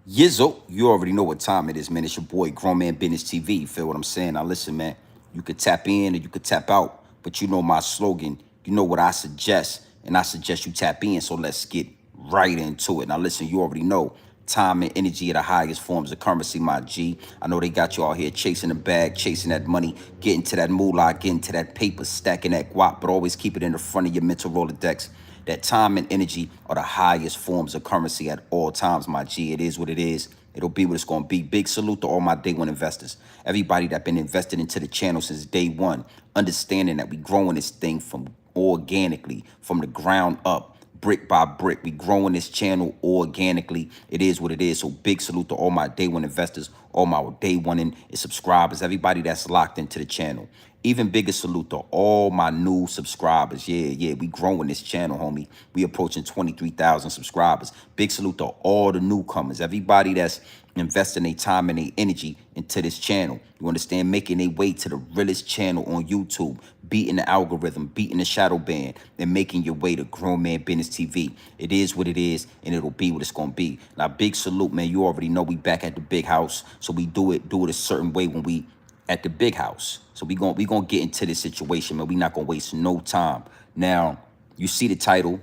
Yizzo, you already know what time it is, man. It's your boy, Grown Man Business TV. You feel what I'm saying? Now, listen, man. You could tap in or you could tap out, but you know my slogan. You know what I suggest, and I suggest you tap in. So let's get right into it. Now, listen, you already know time and energy are the highest forms of currency, my G. I know they got you all here chasing the bag, chasing that money, getting to that moolah, getting to that paper, stacking that guap, but always keep it in the front of your mental Rolodex that time and energy are the highest forms of currency at all times, my G. It is what it is. It'll be what it's going to be. Big salute to all my day one investors. Everybody that been invested into the channel since day one, understanding that we growing this thing from organically, from the ground up, brick by brick. We growing this channel organically. It is what it is. So big salute to all my day one investors, all my day one and subscribers, everybody that's locked into the channel. Even bigger salute to all my new subscribers. Yeah, we growing this channel, homie. We approaching 23,000 subscribers. Big salute to all the newcomers, everybody that's investing their time and their energy into this channel. You understand? Making their way to the realest channel on YouTube, beating the algorithm, beating the shadow ban, and making your way to Grown Man Business TV. It is what it is, and it'll be what it's gonna be. Now, big salute, man. You already know we back at the big house, so we do it a certain way when we at the big house. So we gonna get into this situation, man. We not gonna waste no time. Now, you see the title,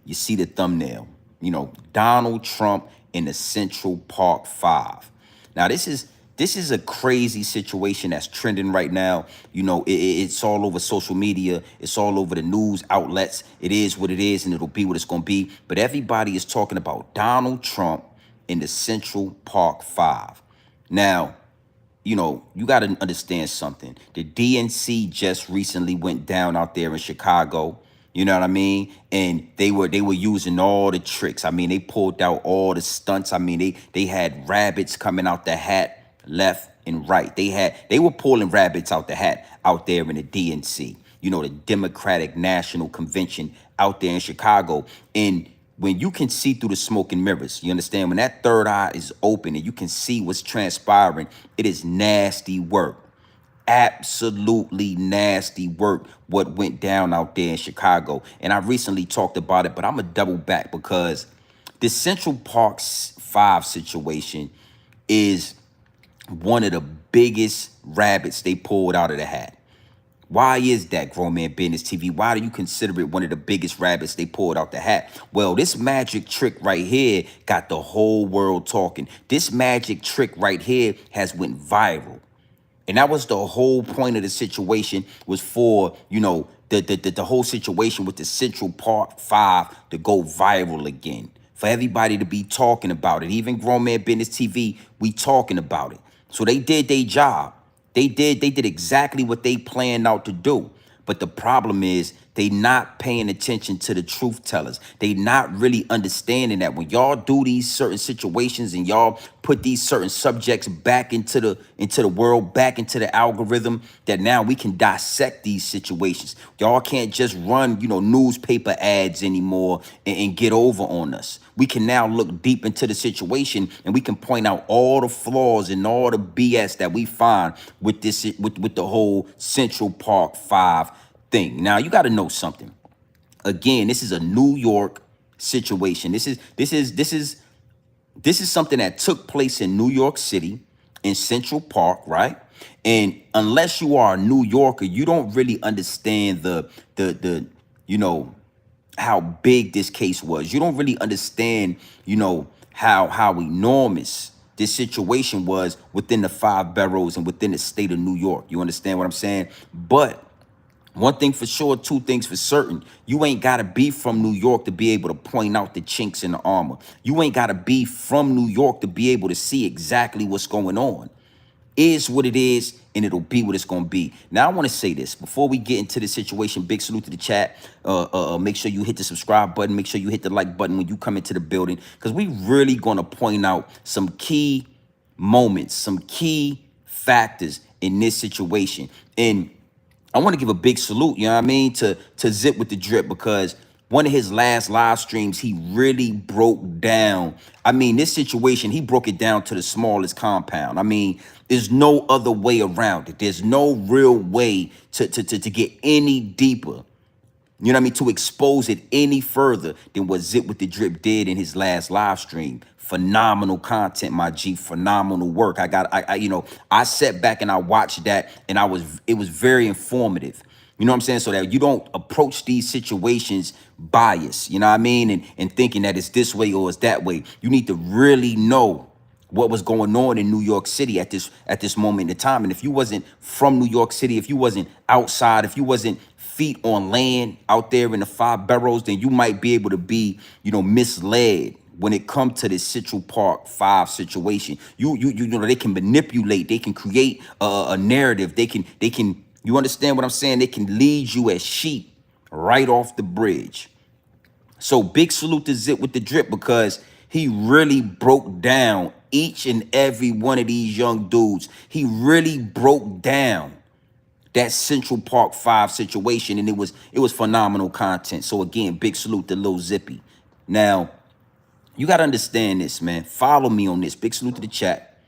you see the thumbnail. You know, Donald Trump in the Central Park 5. Now, this is a crazy situation that's trending right now. You know, it's all over social media. It's all over the news outlets. It is what it is, and it'll be what it's going to be. But everybody is talking about Donald Trump in the Central Park 5. Now, you know, you got to understand something. The DNC just recently went down out there in Chicago. You know what I mean? And they were using all the tricks. I mean, they pulled out all the stunts. I mean, they had rabbits coming out the hat left and right. They were pulling rabbits out the hat out there in the DNC. You know, the Democratic National Convention out there in Chicago. And when you can see through the smoke and mirrors, you understand? When that third eye is open and you can see what's transpiring, it is nasty work. Absolutely nasty work what went down out there in Chicago. And I recently talked about it, but I'm going to double back because the Central Park 5 situation is one of the biggest rabbits they pulled out of the hat. Why is that, Grown Man Business TV? Why do you consider it one of the biggest rabbits they pulled out the hat? Well, this magic trick right here got the whole world talking. This magic trick right here has went viral. And that was the whole point of the situation, was for, you know, the whole situation with the Central Park 5 to go viral again. For everybody to be talking about it. Even Grown Man Business TV, we talking about it. So they did their job. They did exactly what they planned out to do. But the problem is they not paying attention to the truth tellers. They not really understanding that when y'all do these certain situations and y'all put these certain subjects back into the world, back into the algorithm, that now we can dissect these situations. Y'all can't just run, you know, newspaper ads anymore and get over on us. We can now look deep into the situation and we can point out all the flaws and all the BS that we find with this, with the whole Central Park 5 thing. Now, you got to know something. Again, this is a New York situation. This is something that took place in New York City, in Central Park, right? And unless you are a New Yorker, you don't really understand the you know, how big this case was. You don't really understand, you know, how enormous this situation was within the 5 boroughs and within the state of New York. You understand what I'm saying? But one thing for sure, two things for certain. You ain't got to be from New York to be able to point out the chinks in the armor. You ain't got to be from New York to be able to see exactly what's going on. Is what it is, and it'll be what it's going to be. Now, I want to say this. Before we get into the situation, big salute to the chat. Make sure you hit the subscribe button. Make sure you hit the like button when you come into the building, because we really going to point out some key moments, some key factors in this situation. And I want to give a big salute, you know what I mean, to Zip with the Drip, because one of his last live streams, he really broke down. I mean, this situation, he broke it down to the smallest compound. I mean, there's no other way around it. There's no real way to get any deeper You know what I mean? To expose it any further than what Zip with the Drip did in his last live stream. Phenomenal content, my G. Phenomenal work. I sat back and I watched that, and it was very informative. You know what I'm saying? So that you don't approach these situations biased. You know what I mean? And thinking that it's this way or it's that way. You need to really know what was going on in New York City at this moment in time. And if you wasn't from New York City, if you wasn't outside, if you wasn't feet on land out there in the five boroughs, then you might be able to be, misled when it comes to this Central Park 5 situation. You know, they can manipulate, they can create a narrative, they can you understand what I'm saying? They can lead you as sheep right off the bridge. So big salute to Zip with the Drip, because he really broke down each and every one of these young dudes. He really broke down that Central Park 5 situation, and it was phenomenal content. So again, big salute to Lil Zippy. Now, you got to understand this, man. Follow me on this. Big salute to the chat.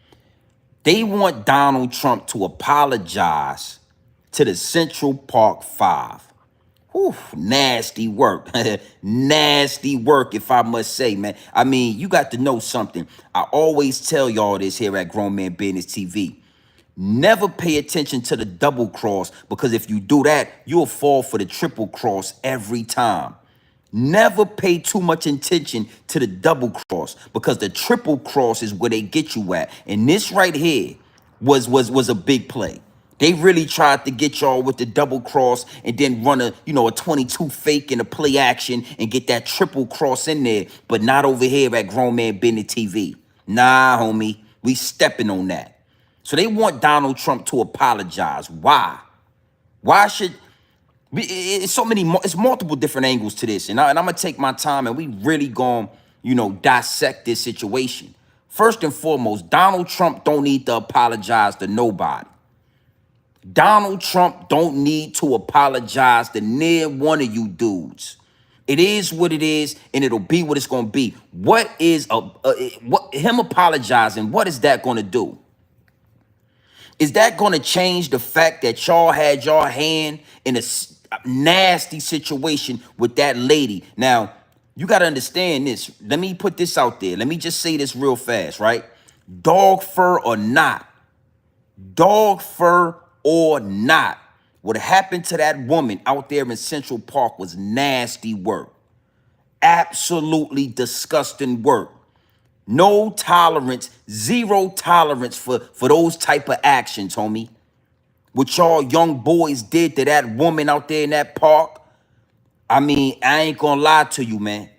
They want Donald Trump to apologize to the Central Park 5. Whew, nasty work. Nasty work, if I must say, man. I mean, you got to know something. I always tell y'all this here at Grown Man Business TV. Never pay attention to the double cross, because if you do that, you'll fall for the triple cross every time. Never pay too much attention to the double cross, because the triple cross is where they get you at. And this right here was a big play. They really tried to get y'all with the double cross and then run a 22 fake and a play action and get that triple cross in there, but not over here at Grown Man Business TV. Nah, homie, we stepping on that. So they want Donald Trump to apologize. Why? Why should it's so many it's multiple different angles to this, and I'm gonna take my time, and we really gonna dissect this situation. First and foremost, Donald Trump don't need to apologize to nobody. Donald Trump don't need to apologize to near one of you dudes. It is what it is, and it'll be what it's gonna be. What is what him apologizing? What is that gonna do? Is that going to change the fact that y'all had your hand in a nasty situation with that lady? Now, you got to understand this. Let me put this out there. Let me just say this real fast, right? Dog fur or not, what happened to that woman out there in Central Park was nasty work. Absolutely disgusting work. No tolerance, zero tolerance for those type of actions, homie. What y'all young boys did to that woman out there in that park, I mean, I ain't gonna lie to you, man.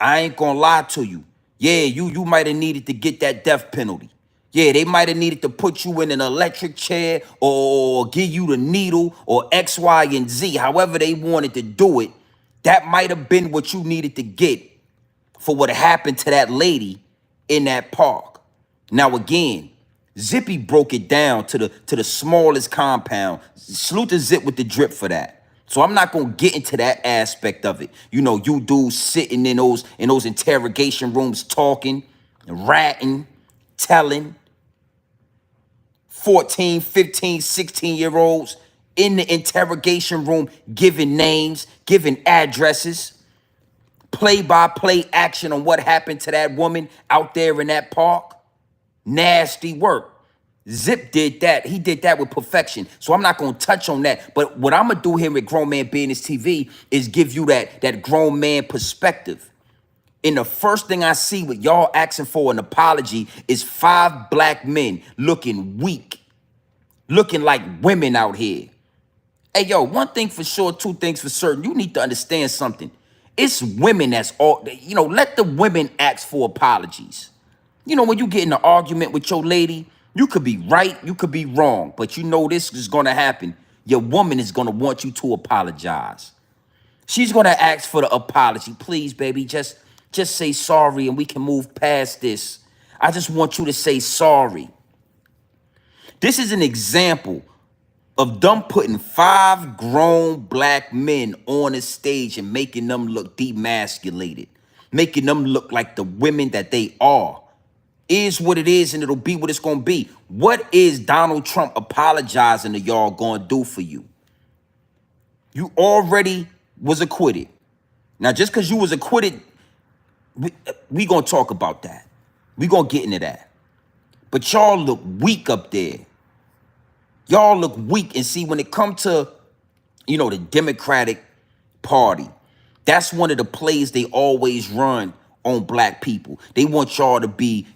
I ain't gonna lie to you. Yeah, you might have needed to get that death penalty. Yeah, they might have needed to put you in an electric chair or give you the needle or X, Y, and Z, however they wanted to do it. That might have been what you needed to get for what happened to that lady in that park. Now again, Zippy broke it down to the smallest compound. Salute to Zip with the Drip for that. So I'm not gonna get into that aspect of it. You dudes sitting in those interrogation rooms talking, ratting, telling 14, 15, 16-year-olds in the interrogation room, giving names, giving addresses, play-by-play action on what happened to that woman out there in that park. Nasty work. Zip did that. He did that with perfection. So I'm not going to touch on that. But what I'm going to do here at Grown Man Business TV is give you that grown man perspective. And the first thing I see with y'all asking for an apology is 5 black men looking weak, looking like women out here. Hey, yo, one thing for sure, 2 things for certain. You need to understand something. It's women that's all, let the women ask for apologies. When you get in an argument with your lady, you could be right, you could be wrong, but this is going to happen. Your woman is going to want you to apologize. She's going to ask for the apology. Please, baby, just say sorry and we can move past this. I just want you to say sorry. This is an example of them putting 5 grown black men on a stage and making them look demasculated, making them look like the women that they are. Is what it is, and it'll be what it's going to be. What is Donald Trump apologizing to y'all going to do for you? You already was acquitted. Now, just because you was acquitted, we gonna talk about that. We gonna get into that. But y'all look weak up there. Y'all look weak. And see, when it comes to, the Democratic Party, that's one of the plays they always run on black people. They want y'all to be,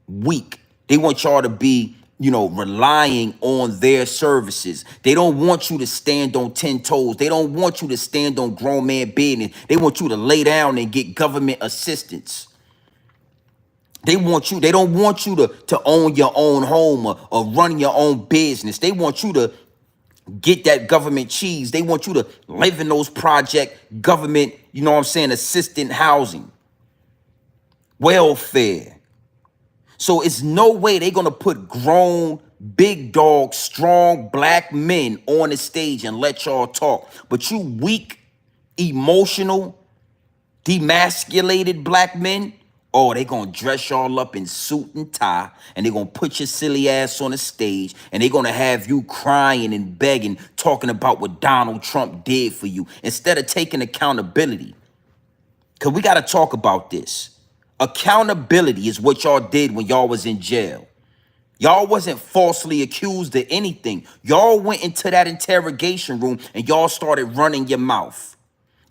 weak. They want y'all to be, relying on their services. They don't want you to stand on 10 toes. They don't want you to stand on grown man business. They want you to lay down and get government assistance. They don't want you to own your own home or run your own business. They want you to get that government cheese. They want you to live in those project government, assistant housing, welfare. So it's no way they're going to put grown, big dog, strong black men on the stage and let y'all talk. But you weak, emotional, demasculated black men, oh, they gonna dress y'all up in suit and tie, and they gonna put your silly ass on the stage, and they gonna have you crying and begging, talking about what Donald Trump did for you, instead of taking accountability. Because we gotta talk about this. Accountability is what y'all did when y'all was in jail. Y'all wasn't falsely accused of anything. Y'all went into that interrogation room and y'all started running your mouth.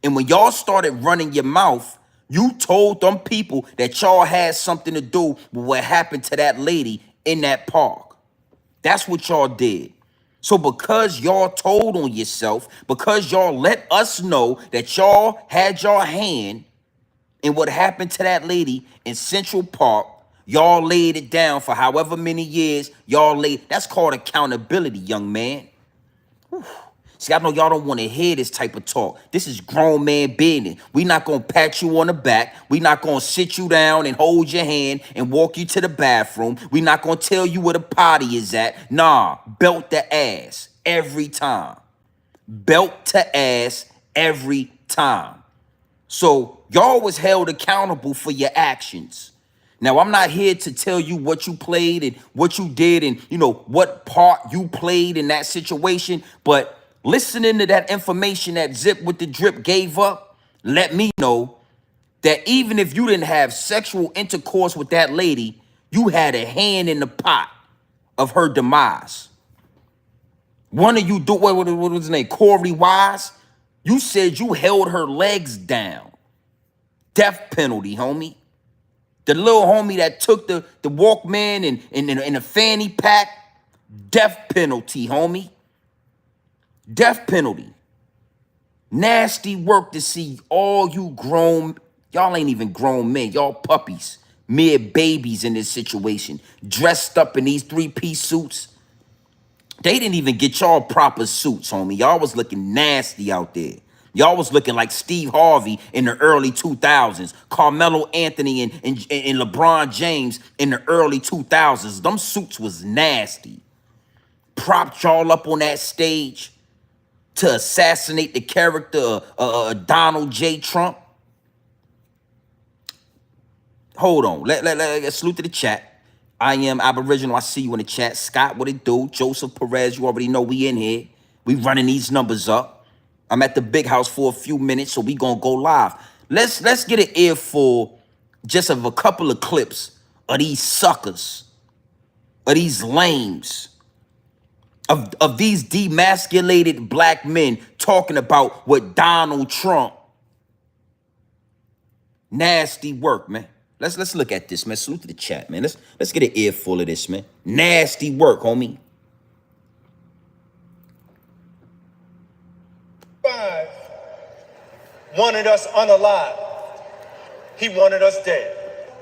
And when y'all started running your mouth, you told them people that y'all had something to do with what happened to that lady in that park. That's what y'all did. So because y'all told on yourself, because y'all let us know that y'all had your hand in what happened to that lady in Central Park, y'all laid it down for however many years y'all laid. That's called accountability, young man. Whew. See, I know y'all don't want to hear this type of talk. This is grown man business. We not going to pat you on the back. We not going to sit you down and hold your hand and walk you to the bathroom. We not going to tell you where the potty is at. Nah, belt the ass every time. Belt to ass every time. So y'all was held accountable for your actions. Now, I'm not here to tell you what you played and what you did and, what part you played in that situation. But listening to that information that Zip with the Drip gave up, let me know that even if you didn't have sexual intercourse with that lady, you had a hand in the pot of her demise. One of you, what was his name? Corey Wise. You said you held her legs down. Death penalty, homie. The little homie that took the Walkman and in a fanny pack, death penalty, homie. Death penalty. Nasty work to see all you grown, y'all ain't even grown men, y'all puppies, mere babies in this situation, dressed up in these three-piece suits. They didn't even get y'all proper suits, homie. Y'all was looking nasty out there. Y'all was looking like Steve Harvey in the early 2000s, Carmelo Anthony and LeBron James in the early 2000s. Them suits was nasty. Propped y'all up on that stage to assassinate the character of Donald J. Trump. Hold on. Let's salute to the chat. I am Aboriginal. I see you in the chat. Scott, what it do? Joseph Perez, you already know we in here. We running these numbers up. I'm at the big house for a few minutes, so we gonna go live. Let's get an earful just of a couple of clips of these suckers, of these lames, of these demasculated black men talking about what Donald Trump. Nasty work, man. Let's look at this, man. Salute to the chat, man. Let's get an earful of this, man. Nasty work, homie. Wanted us unalive. He wanted us dead.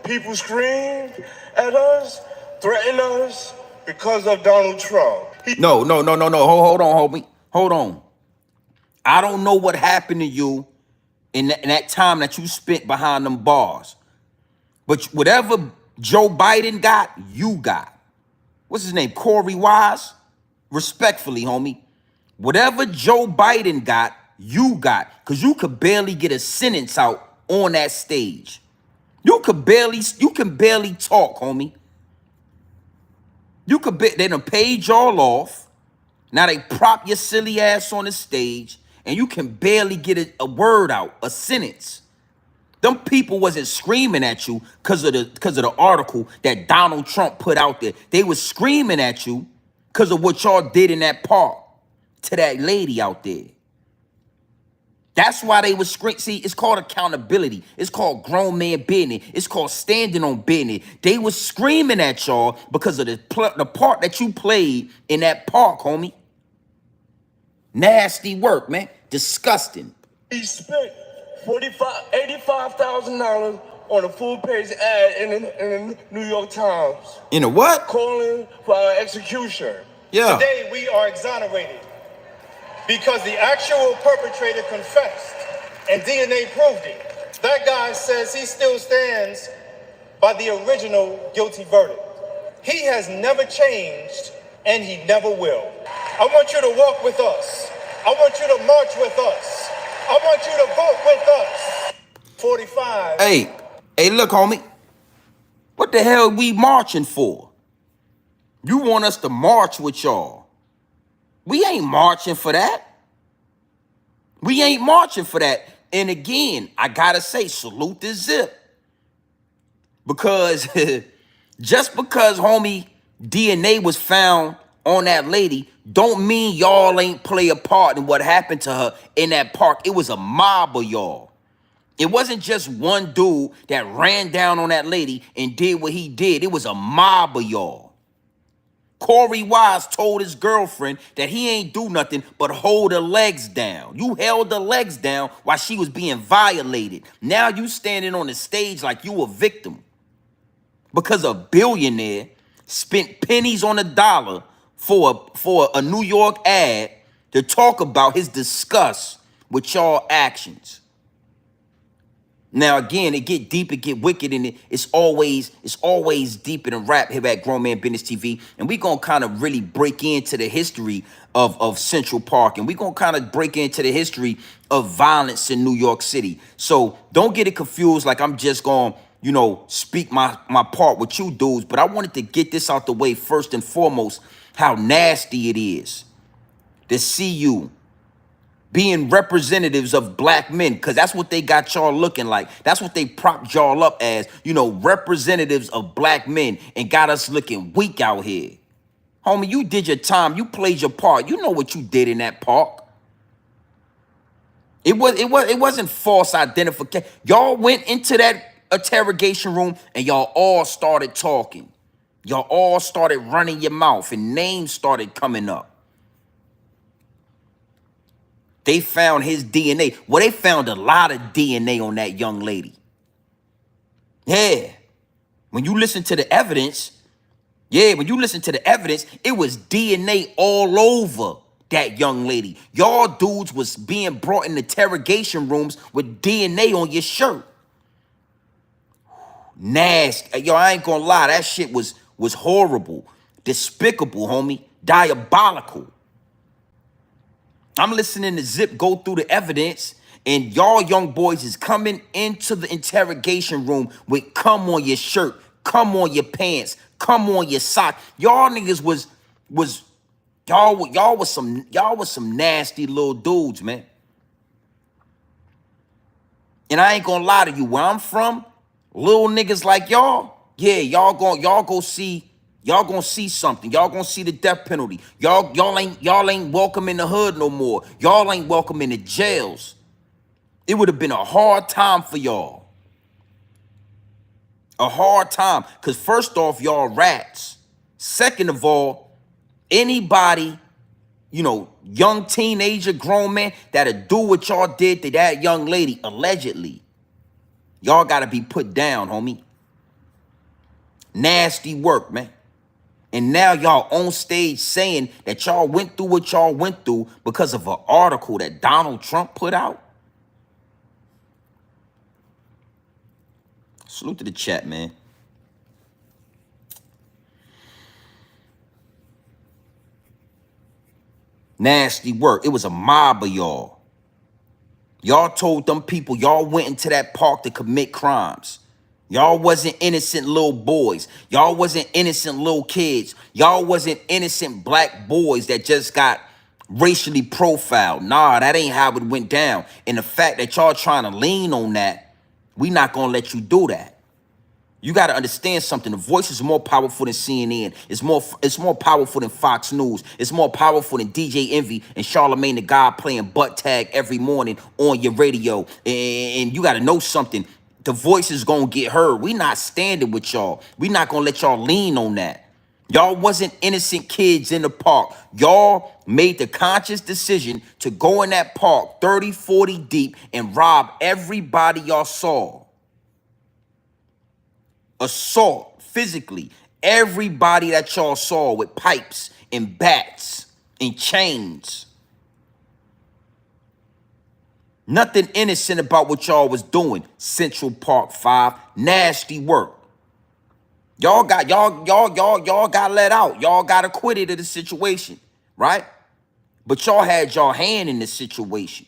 People screamed at us, threatened us because of Donald Trump. No. Hold on, homie. Hold on. I don't know what happened to you in that time that you spent behind them bars. But whatever Joe Biden got, you got. What's his name? Corey Wise? Respectfully, homie. Whatever Joe Biden got, you got. Because you could barely get a sentence out on that stage. You can barely talk, homie. They done paid y'all off. Now they prop your silly ass on the stage and you can barely get a word out, a sentence. Them people wasn't screaming at you because of the article that Donald Trump put out there. They was screaming at you because of what y'all did in that park to that lady out there. That's why they was screaming. See, it's called accountability. It's called grown man business. It's called standing on business. They was screaming at y'all because of the part that you played in that park, homie. Nasty work, man. Disgusting. He spent $85,000 on a full-page ad in the New York Times. In a what? Calling for our execution. Yeah. Today we are exonerated because the actual perpetrator confessed and DNA proved it. That guy says he still stands by the original guilty verdict. He has never changed and he never will. I want you to walk with us. I want you to march with us. I want you to vote with us. 45. Hey, look, homie. What the hell we marching for? You want us to march with y'all. We ain't marching for that. We ain't marching for that. And again, I gotta say, salute the Zip. Because just because, homie, DNA was found on that lady, don't mean y'all ain't play a part in what happened to her in that park. It was a mob of y'all. It wasn't just one dude that ran down on that lady and did what he did. It was a mob of y'all. Corey Wise told his girlfriend that he ain't do nothing but hold her legs down. You held her legs down while she was being violated. Now you standing on the stage like you a victim. Because a billionaire spent pennies on a dollar for a New York ad to talk about his disgust with y'all actions. Now again, it get deep, it get wicked, and it's always deeper than rap here at Grown Man Business TV. And we gonna kind of really break into the history of Central Park, and we gonna kind of break into the history of violence in New York City. So don't get it confused like I'm just gonna, speak my part with you dudes, but I wanted to get this out the way first and foremost, how nasty it is to see you being representatives of black men, because that's what they got y'all looking like. That's what they propped y'all up as, representatives of black men, and got us looking weak out here. Homie, you did your time. You played your part. You know what you did in that park. It wasn't false identification. Y'all went into that interrogation room and y'all all started talking. Y'all all started running your mouth and names started coming up. They found his DNA. Well, they found a lot of DNA on that young lady. Yeah. When you listen to the evidence, it was DNA all over that young lady. Y'all dudes was being brought in interrogation rooms with DNA on your shirt. Nasty. Yo, I ain't gonna lie. That shit was horrible. Despicable, homie. Diabolical. I'm listening to Zip go through the evidence, and y'all young boys is coming into the interrogation room with cum on your shirt, cum on your pants, cum on your sock. Y'all niggas y'all was some nasty little dudes, man. And I ain't gonna lie to you, where I'm from, little niggas like y'all, yeah, y'all gonna see something. Y'all gonna see the death penalty. Y'all ain't welcome in the hood no more. Y'all ain't welcome in the jails. It would have been a hard time for y'all. A hard time. Because first off, y'all rats. Second of all, anybody, young teenager, grown man, that'll do what y'all did to that young lady, allegedly. Y'all gotta be put down, homie. Nasty work, man. And now y'all on stage saying that y'all went through what y'all went through because of an article that Donald Trump put out. Salute to the chat, man. Nasty work. It was a mob of y'all. Y'all told them people y'all went into that park to commit crimes. Y'all wasn't innocent little boys. Y'all wasn't innocent little kids. Y'all wasn't innocent black boys that just got racially profiled. Nah, that ain't how it went down. And the fact that y'all trying to lean on that, we not gonna let you do that. You got to understand something. The Voice is more powerful than CNN. It's more powerful than Fox News. It's more powerful than DJ Envy and Charlamagne the God playing butt tag every morning on your radio. And you got to know something. The Voice is going to get heard. We not standing with y'all. We not going to let y'all lean on that. Y'all wasn't innocent kids in the park. Y'all made the conscious decision to go in that park 30, 40 deep and rob everybody y'all saw. Assault physically everybody that y'all saw with pipes and bats and chains. Nothing innocent about what y'all was doing. Central Park 5, nasty work. Y'all got let out. Y'all got acquitted of the situation, right? But y'all had y'all hand in the situation.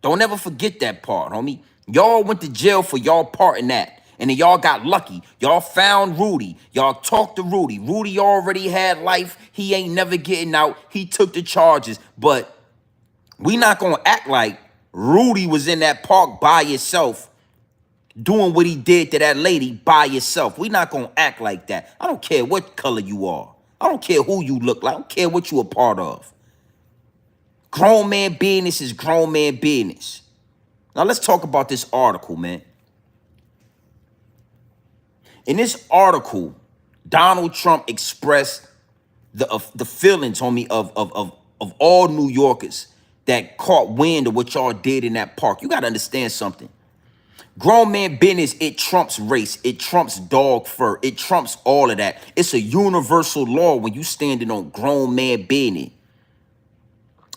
Don't ever forget that part, homie. Y'all went to jail for y'all part in that. And then y'all got lucky. Y'all found Rudy. Y'all talked to Rudy. Rudy already had life. He ain't never getting out. He took the charges. But we not going to act like Rudy was in that park by himself doing what he did to that lady by himself. We not going to act like that. I don't care what color you are. I don't care who you look like. I don't care what you a part of. Grown man business is grown man business. Now let's talk about this article, man. In this article, Donald Trump expressed the feelings, homie, of all New Yorkers that caught wind of what y'all did in that park. You got to understand something. Grown man business, it trumps race. It trumps dog fur. It trumps all of that. It's a universal law when you standing on grown man business.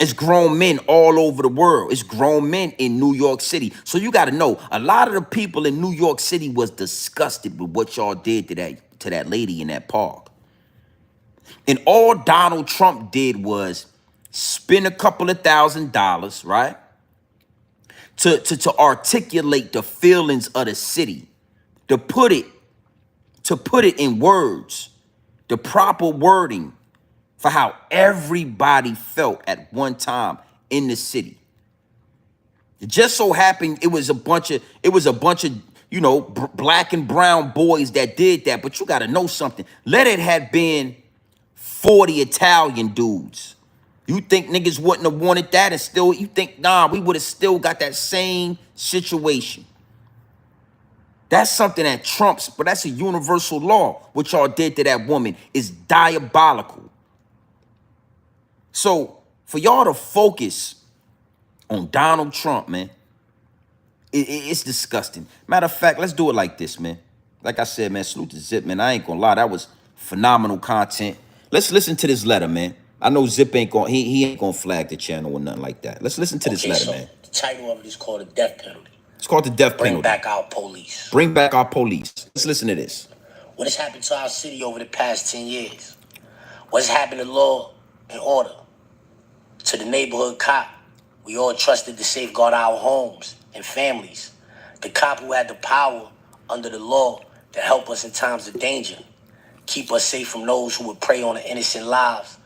It's grown men all over the world. It's grown men in New York City. So you got to know, a lot of the people in New York City was disgusted with what y'all did to that lady in that park. And all Donald Trump did was spend a couple of $1,000s, right? To articulate the feelings of the city, to put it in words, the proper wording for how everybody felt at one time in the city. It just so happened it was a bunch of black and brown boys that did that. But you got to know something. Let it had been 40 Italian dudes. You think niggas wouldn't have wanted that, and still you think, nah, we would have still got that same situation. That's something that trumps, but that's a universal law. What y'all did to that woman is diabolical. So for y'all to focus on Donald Trump, man, it's disgusting. Matter of fact, let's do it like this, man. Like I said, man, salute to Zip, man. I ain't gonna lie, that was phenomenal content. Let's listen to this letter, man. I know Zip ain't gonna he ain't gonna flag the channel or nothing like that. Let's listen to this letter, man. The title of it is called the death penalty. It's called the death penalty. Bring back our police. Bring back our police. Let's listen to this. What has happened to our city over the past 10 years? What has happened to law and order? To the neighborhood cop we all trusted to safeguard our homes and families. The cop who had the power under the law to help us in times of danger. Keep us safe from those who would prey on the innocent lives.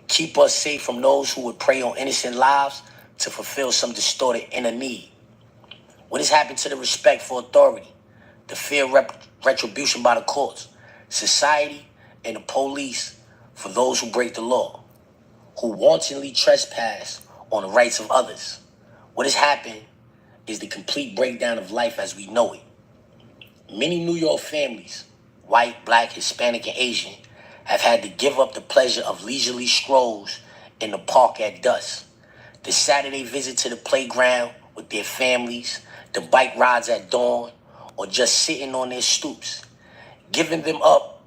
Keep us safe from those who would prey on innocent lives to fulfill some distorted inner need. What has happened to the respect for authority, the fear of retribution by the courts, society, and the police for those who break the law, who wantonly trespass on the rights of others? What has happened is the complete breakdown of life as we know it. Many New York families, white, black, Hispanic, and Asian, have had to give up the pleasure of leisurely strolls in the park at dusk, the Saturday visit to the playground with their families, the bike rides at dawn, or just sitting on their stoops, giving them up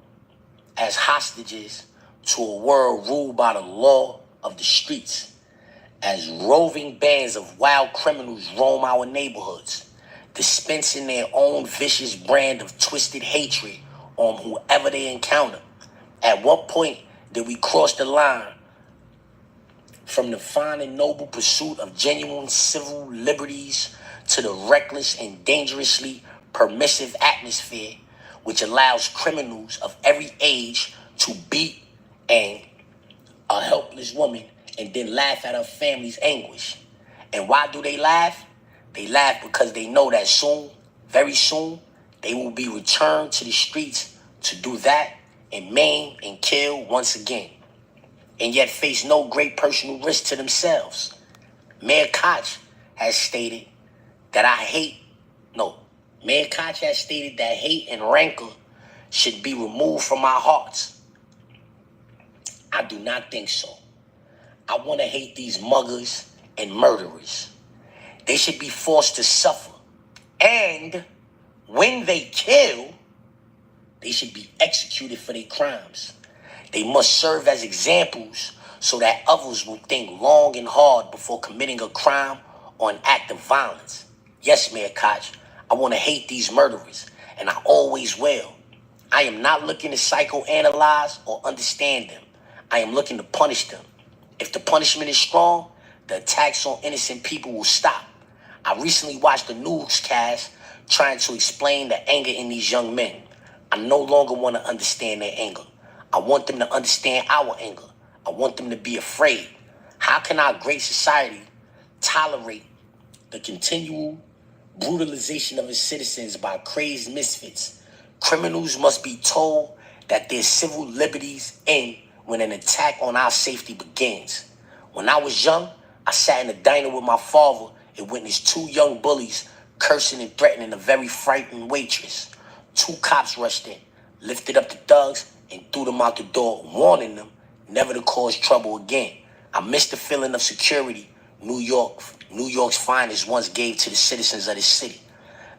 as hostages to a world ruled by the law of the streets, as roving bands of wild criminals roam our neighborhoods, dispensing their own vicious brand of twisted hatred on whoever they encounter. At what point did we cross the line from the fine and noble pursuit of genuine civil liberties to the reckless and dangerously permissive atmosphere which allows criminals of every age to beat and a helpless woman, and then laugh at her family's anguish. And why do they laugh? They laugh because they know that soon, very soon, they will be returned to the streets to do that and maim and kill once again, and yet face no great personal risk to themselves. Mayor Koch has stated that Mayor Koch has stated that hate and rancor should be removed from our hearts. I do not think so. I want to hate these muggers and murderers. They should be forced to suffer. And when they kill, they should be executed for their crimes. They must serve as examples so that others will think long and hard before committing a crime or an act of violence. Yes, Mayor Koch, I want to hate these murderers, and I always will. I am not looking to psychoanalyze or understand them. I am looking to punish them. If the punishment is strong, the attacks on innocent people will stop. I recently watched a newscast trying to explain the anger in these young men. I no longer want to understand their anger. I want them to understand our anger. I want them to be afraid. How can our great society tolerate the continual brutalization of its citizens by crazed misfits? Criminals must be told that their civil liberties end when an attack on our safety begins. When I was young, I sat in a diner with my father and witnessed two young bullies cursing and threatening a very frightened waitress. Two cops rushed in, lifted up the thugs, and threw them out the door, warning them never to cause trouble again. I miss the feeling of security New York's finest once gave to the citizens of the city.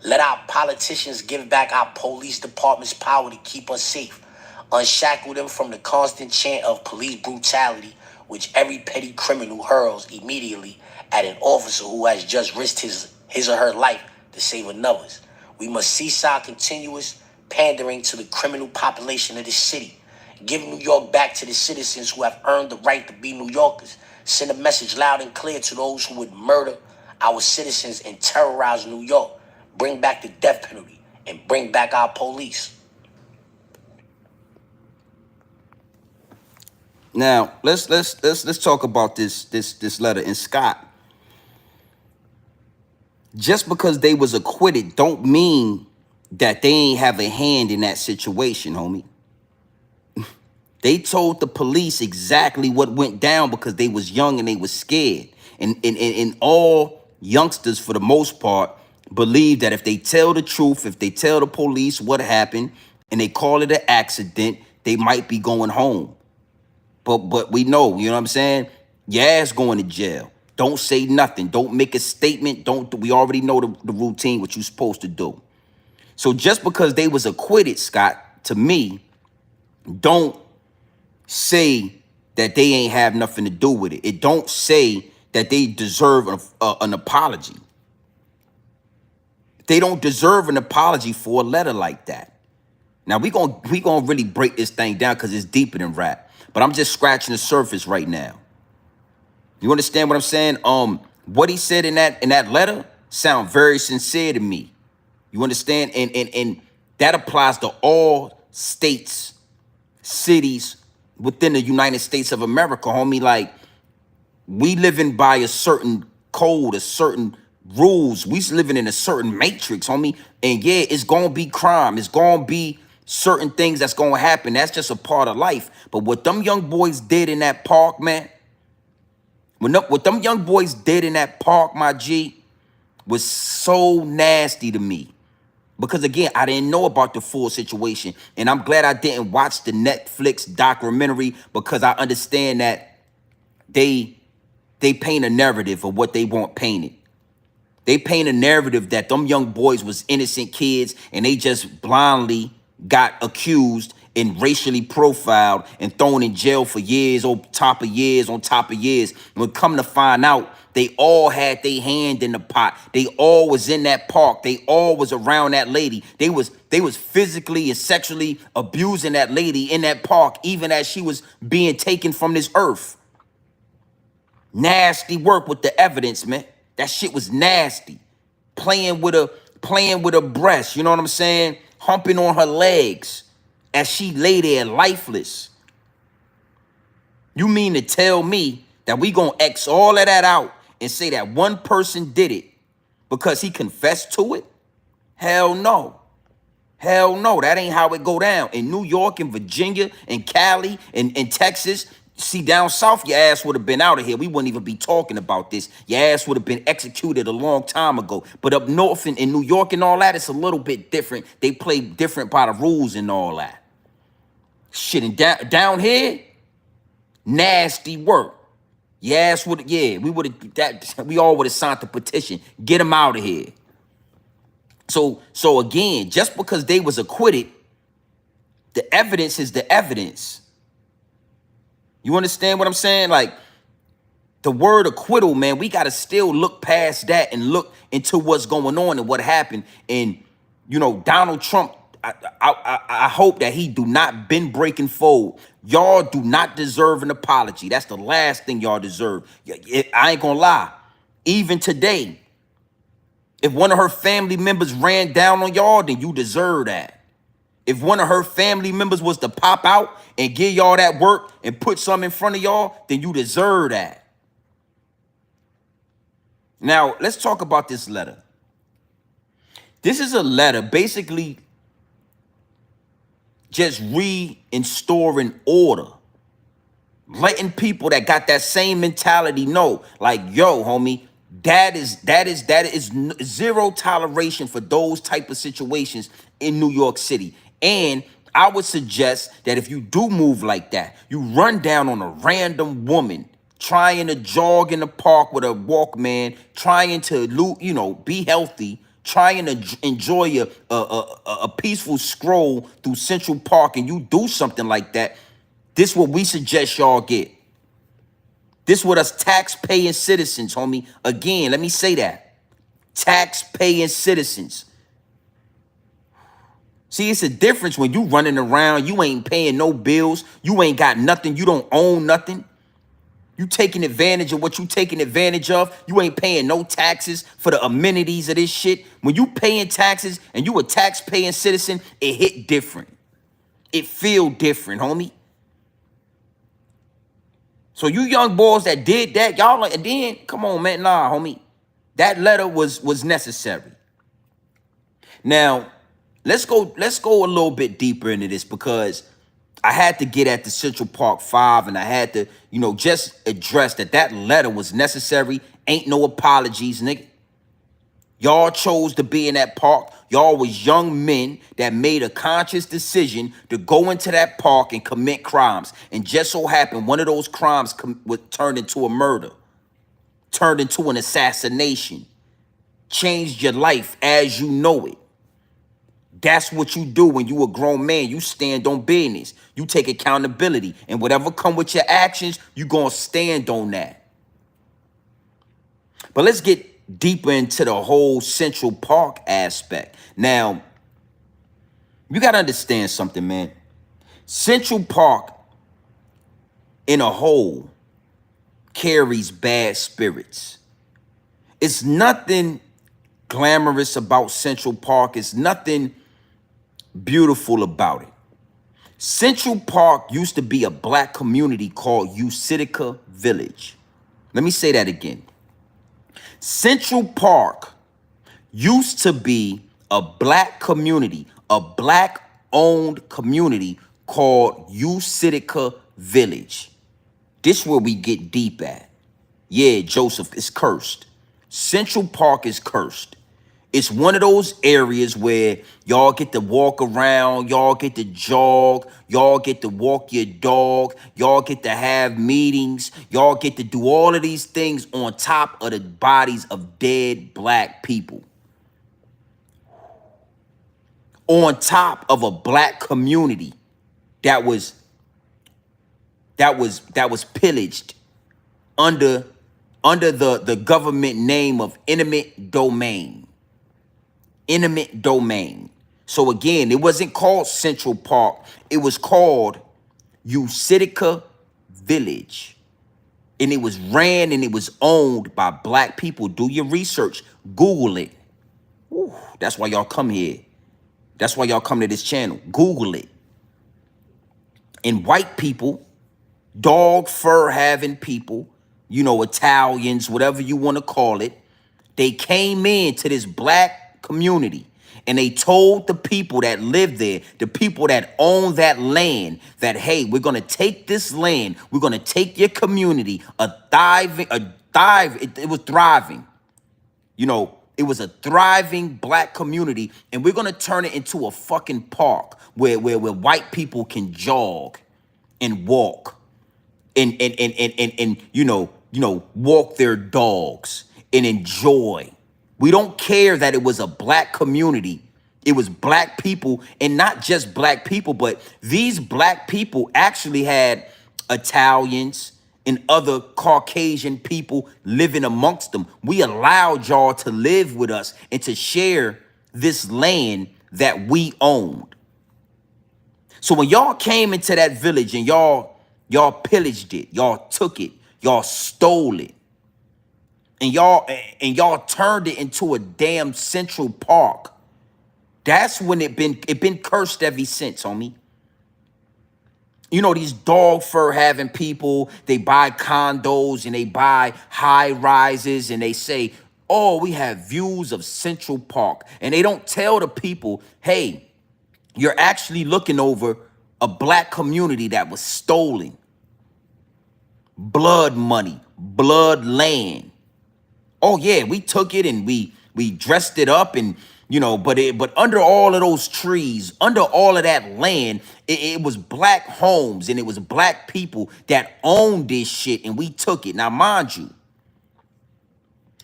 Let our politicians give back our police department's power to keep us safe. Unshackle them from the constant chant of police brutality, which every petty criminal hurls immediately at an officer who has just risked his or her life to save another's. We must cease our continuous pandering to the criminal population of this city. Give New York back to the citizens who have earned the right to be New Yorkers. Send a message loud and clear to those who would murder our citizens and terrorize New York. Bring back the death penalty and bring back our police. Now let's talk about this letter. And Scott, just because they was acquitted don't mean that they ain't have a hand in that situation, homie. They told the police exactly what went down because they was young and they was scared. And all youngsters, for the most part, believe that if they tell the truth, if they tell the police what happened and they call it an accident, they might be going home. But we know, you know what I'm saying? Your ass going to jail. Don't say nothing. Don't make a statement. We already know the routine, what you're supposed to do. So just because they was acquitted, Scott, to me, don't say that they ain't have nothing to do with it. It don't say that they deserve an apology. They don't deserve an apology for a letter like that. Now we gonna really break this thing down because it's deeper than rap. But I'm just scratching the surface right now. You understand what I'm saying? What he said in that letter sound very sincere to me. You understand? And that applies to all states, cities within the United States of America, homie. Like, we living by a certain code, a certain rules. We living in a certain matrix, homie. And yeah, it's gonna be crime. It's gonna be certain things that's gonna happen. That's just a part of life. But what them young boys did in that park, man, what them young boys did in that park, my G, was so nasty to me. Because again, I didn't know about the full situation. And I'm glad I didn't watch the Netflix documentary because I understand that they paint a narrative of what they want painted. They paint a narrative that them young boys was innocent kids and they just blindly got accused and racially profiled and thrown in jail for years on top of years on top of years. When come to find out, they all had their hand in the pot. They all was in that park. They all was around that lady. They was physically and sexually abusing that lady in that park, even as she was being taken from this earth. Nasty work with the evidence, man. That shit was nasty. Playing with her breast, you know what I'm saying? Humping on her legs as she lay there lifeless. You mean to tell me that we gonna X all of that out and say that one person did it because he confessed to it? Hell no. Hell no, that ain't how it go down. In New York and Virginia and Cali and Texas, see, down south, your ass would have been out of here. We wouldn't even be talking about this. Your ass would have been executed a long time ago. But up north in New York and all that, it's a little bit different. They play different by the rules and all that. Shit, and down here, nasty work. Your ass would have, yeah, we all would have signed the petition. Get him out of here. So again, just because they was acquitted, the evidence is the evidence. You understand what I'm saying? Like, the word acquittal, man, we got to still look past that and look into what's going on and what happened. And, you know, Donald Trump, I hope that he do not bend, break, and fold. Y'all do not deserve an apology. That's the last thing y'all deserve. I ain't gonna lie. Even today, if one of her family members ran down on y'all, then you deserve that. If one of her family members was to pop out and give y'all that work and put something in front of y'all, then you deserve that. Now, let's talk about this letter. This is a letter basically just restoring order. Letting people that got that same mentality know, like, yo, homie, that is zero toleration for those type of situations in New York City. And I would suggest that if you do move like that, you run down on a random woman trying to jog in the park with a Walkman, trying to, you know, be healthy, trying to enjoy a peaceful stroll through Central Park, and you do something like that, this what we suggest y'all get. This what us tax-paying citizens, homie. Again, let me say that. Tax-paying citizens. See, it's a difference when you running around, you ain't paying no bills, you ain't got nothing, you don't own nothing. You taking advantage of what you taking advantage of. You ain't paying no taxes for the amenities of this shit. When you paying taxes and you a tax-paying citizen, it hit different. It feel different, homie. So you young boys that did that, y'all like, and then, come on, man, nah, homie. That letter was necessary. Now, let's go a little bit deeper into this, because I had to get at the Central Park 5, and I had to, you know, just address that letter was necessary. Ain't no apologies, nigga. Y'all chose to be in that park. Y'all was young men that made a conscious decision to go into that park and commit crimes. And just so happened, one of those crimes turned into a murder, turned into an assassination, changed your life as you know it. That's what you do when you a grown man. You stand on business. You take accountability. And whatever come with your actions, you gonna stand on that. But let's get deeper into the whole Central Park aspect. Now, you got to understand something, man. Central Park in a whole carries bad spirits. It's nothing glamorous about Central Park. It's nothing beautiful about it. Central Park used to be a black community called Utica Village. Let me say that again. Central Park used to be a black community, a black-owned community called Utica Village. This is where we get deep at. Yeah, Joseph, it's cursed. Central Park is cursed. It's one of those areas where y'all get to walk around, y'all get to jog, y'all get to walk your dog, y'all get to have meetings, y'all get to do all of these things on top of the bodies of dead black people. On top of a black community that was pillaged under the government name of eminent domain. Eminent domain. So again, it wasn't called Central Park. It was called Utica Village. And it was ran and it was owned by black people. Do your research. Google it. Whew, that's why y'all come here. That's why y'all come to this channel. Google it. And white people dog fur having people, you know, Italians, whatever you want to call it, they came into this black community and they told the people that live there, the people that own that land, that, hey, we're going to take this land, we're going to take your community, it was thriving. You know, it was a thriving black community, and we're gonna turn it into a fucking park where white people can jog and walk and walk their dogs and enjoy. We don't care that it was a black community. It was black people, and not just black people, but these black people actually had Italians and other Caucasian people living amongst them. We allowed y'all to live with us and to share this land that we owned. So when y'all came into that village and y'all pillaged it, y'all took it, y'all stole it, and y'all turned it into a damn Central Park. That's when it been cursed ever since, homie. You know, these dog fur having people, they buy condos and they buy high rises and they say, oh, we have views of Central Park. And they don't tell the people, hey, you're actually looking over a black community that was stolen. Blood money, blood land. Oh yeah, we took it and we dressed it up, and you know, but under all of those trees, under all of that land, it was black homes and it was black people that owned this shit, and we took it. Now, mind you,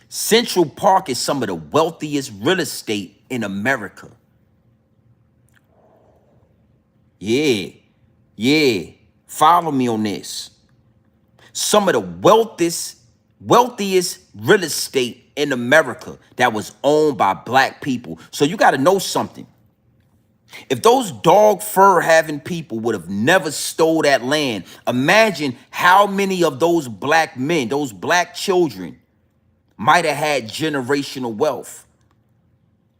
Central Park is some of the wealthiest real estate in America. Yeah, yeah. Follow me on this. Some of the wealthiest real estate in America that was owned by black people. So you got to know something. If those dog fur having people would have never stole that land, imagine how many of those black men, those black children, might have had generational wealth.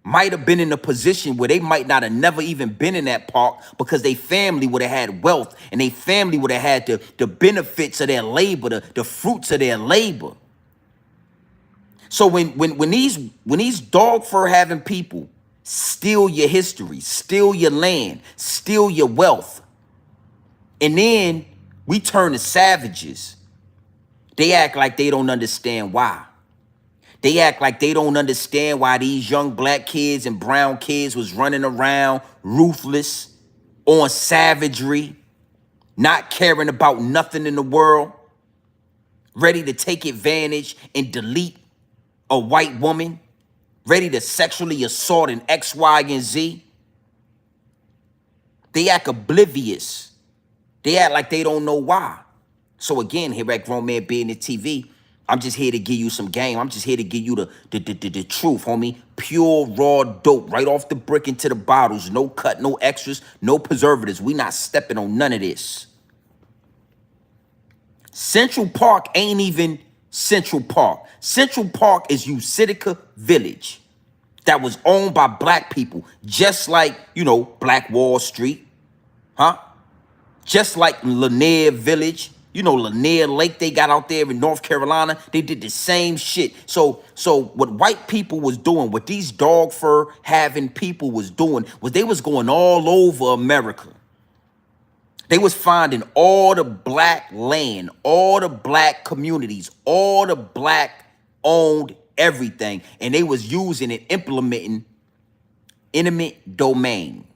Might have been in a position where they might not have never even been in that park because their family would have had wealth and their family would have had the benefits of their labor, the fruits of their labor. So when these dog fur having people steal your history, steal your land, steal your wealth, and then we turn to savages, they act like they don't understand why. They act like they don't understand why these young black kids and brown kids was running around ruthless, on savagery, not caring about nothing in the world, ready to take advantage and delete a white woman, ready to sexually assault an X, Y, and Z. They act oblivious. They act like they don't know why. So again, here at Grown Man Business TV, I'm just here to give you some game. I'm just here to give you the truth, homie. Pure, raw dope, right off the brick into the bottles. No cut, no extras, no preservatives. We not stepping on none of this. Central Park ain't even Central Park. Central Park is Usitica Village that was owned by black people, just like, you know, Black Wall Street, huh? Just like Lanier Village, you know, Lanier Lake they got out there in North Carolina. They did the same shit. So what white people was doing, what these dog fur having people was doing, was they was going all over America. They was finding all the black land, all the black communities, all the black owned everything, and they was using and implementing eminent domain.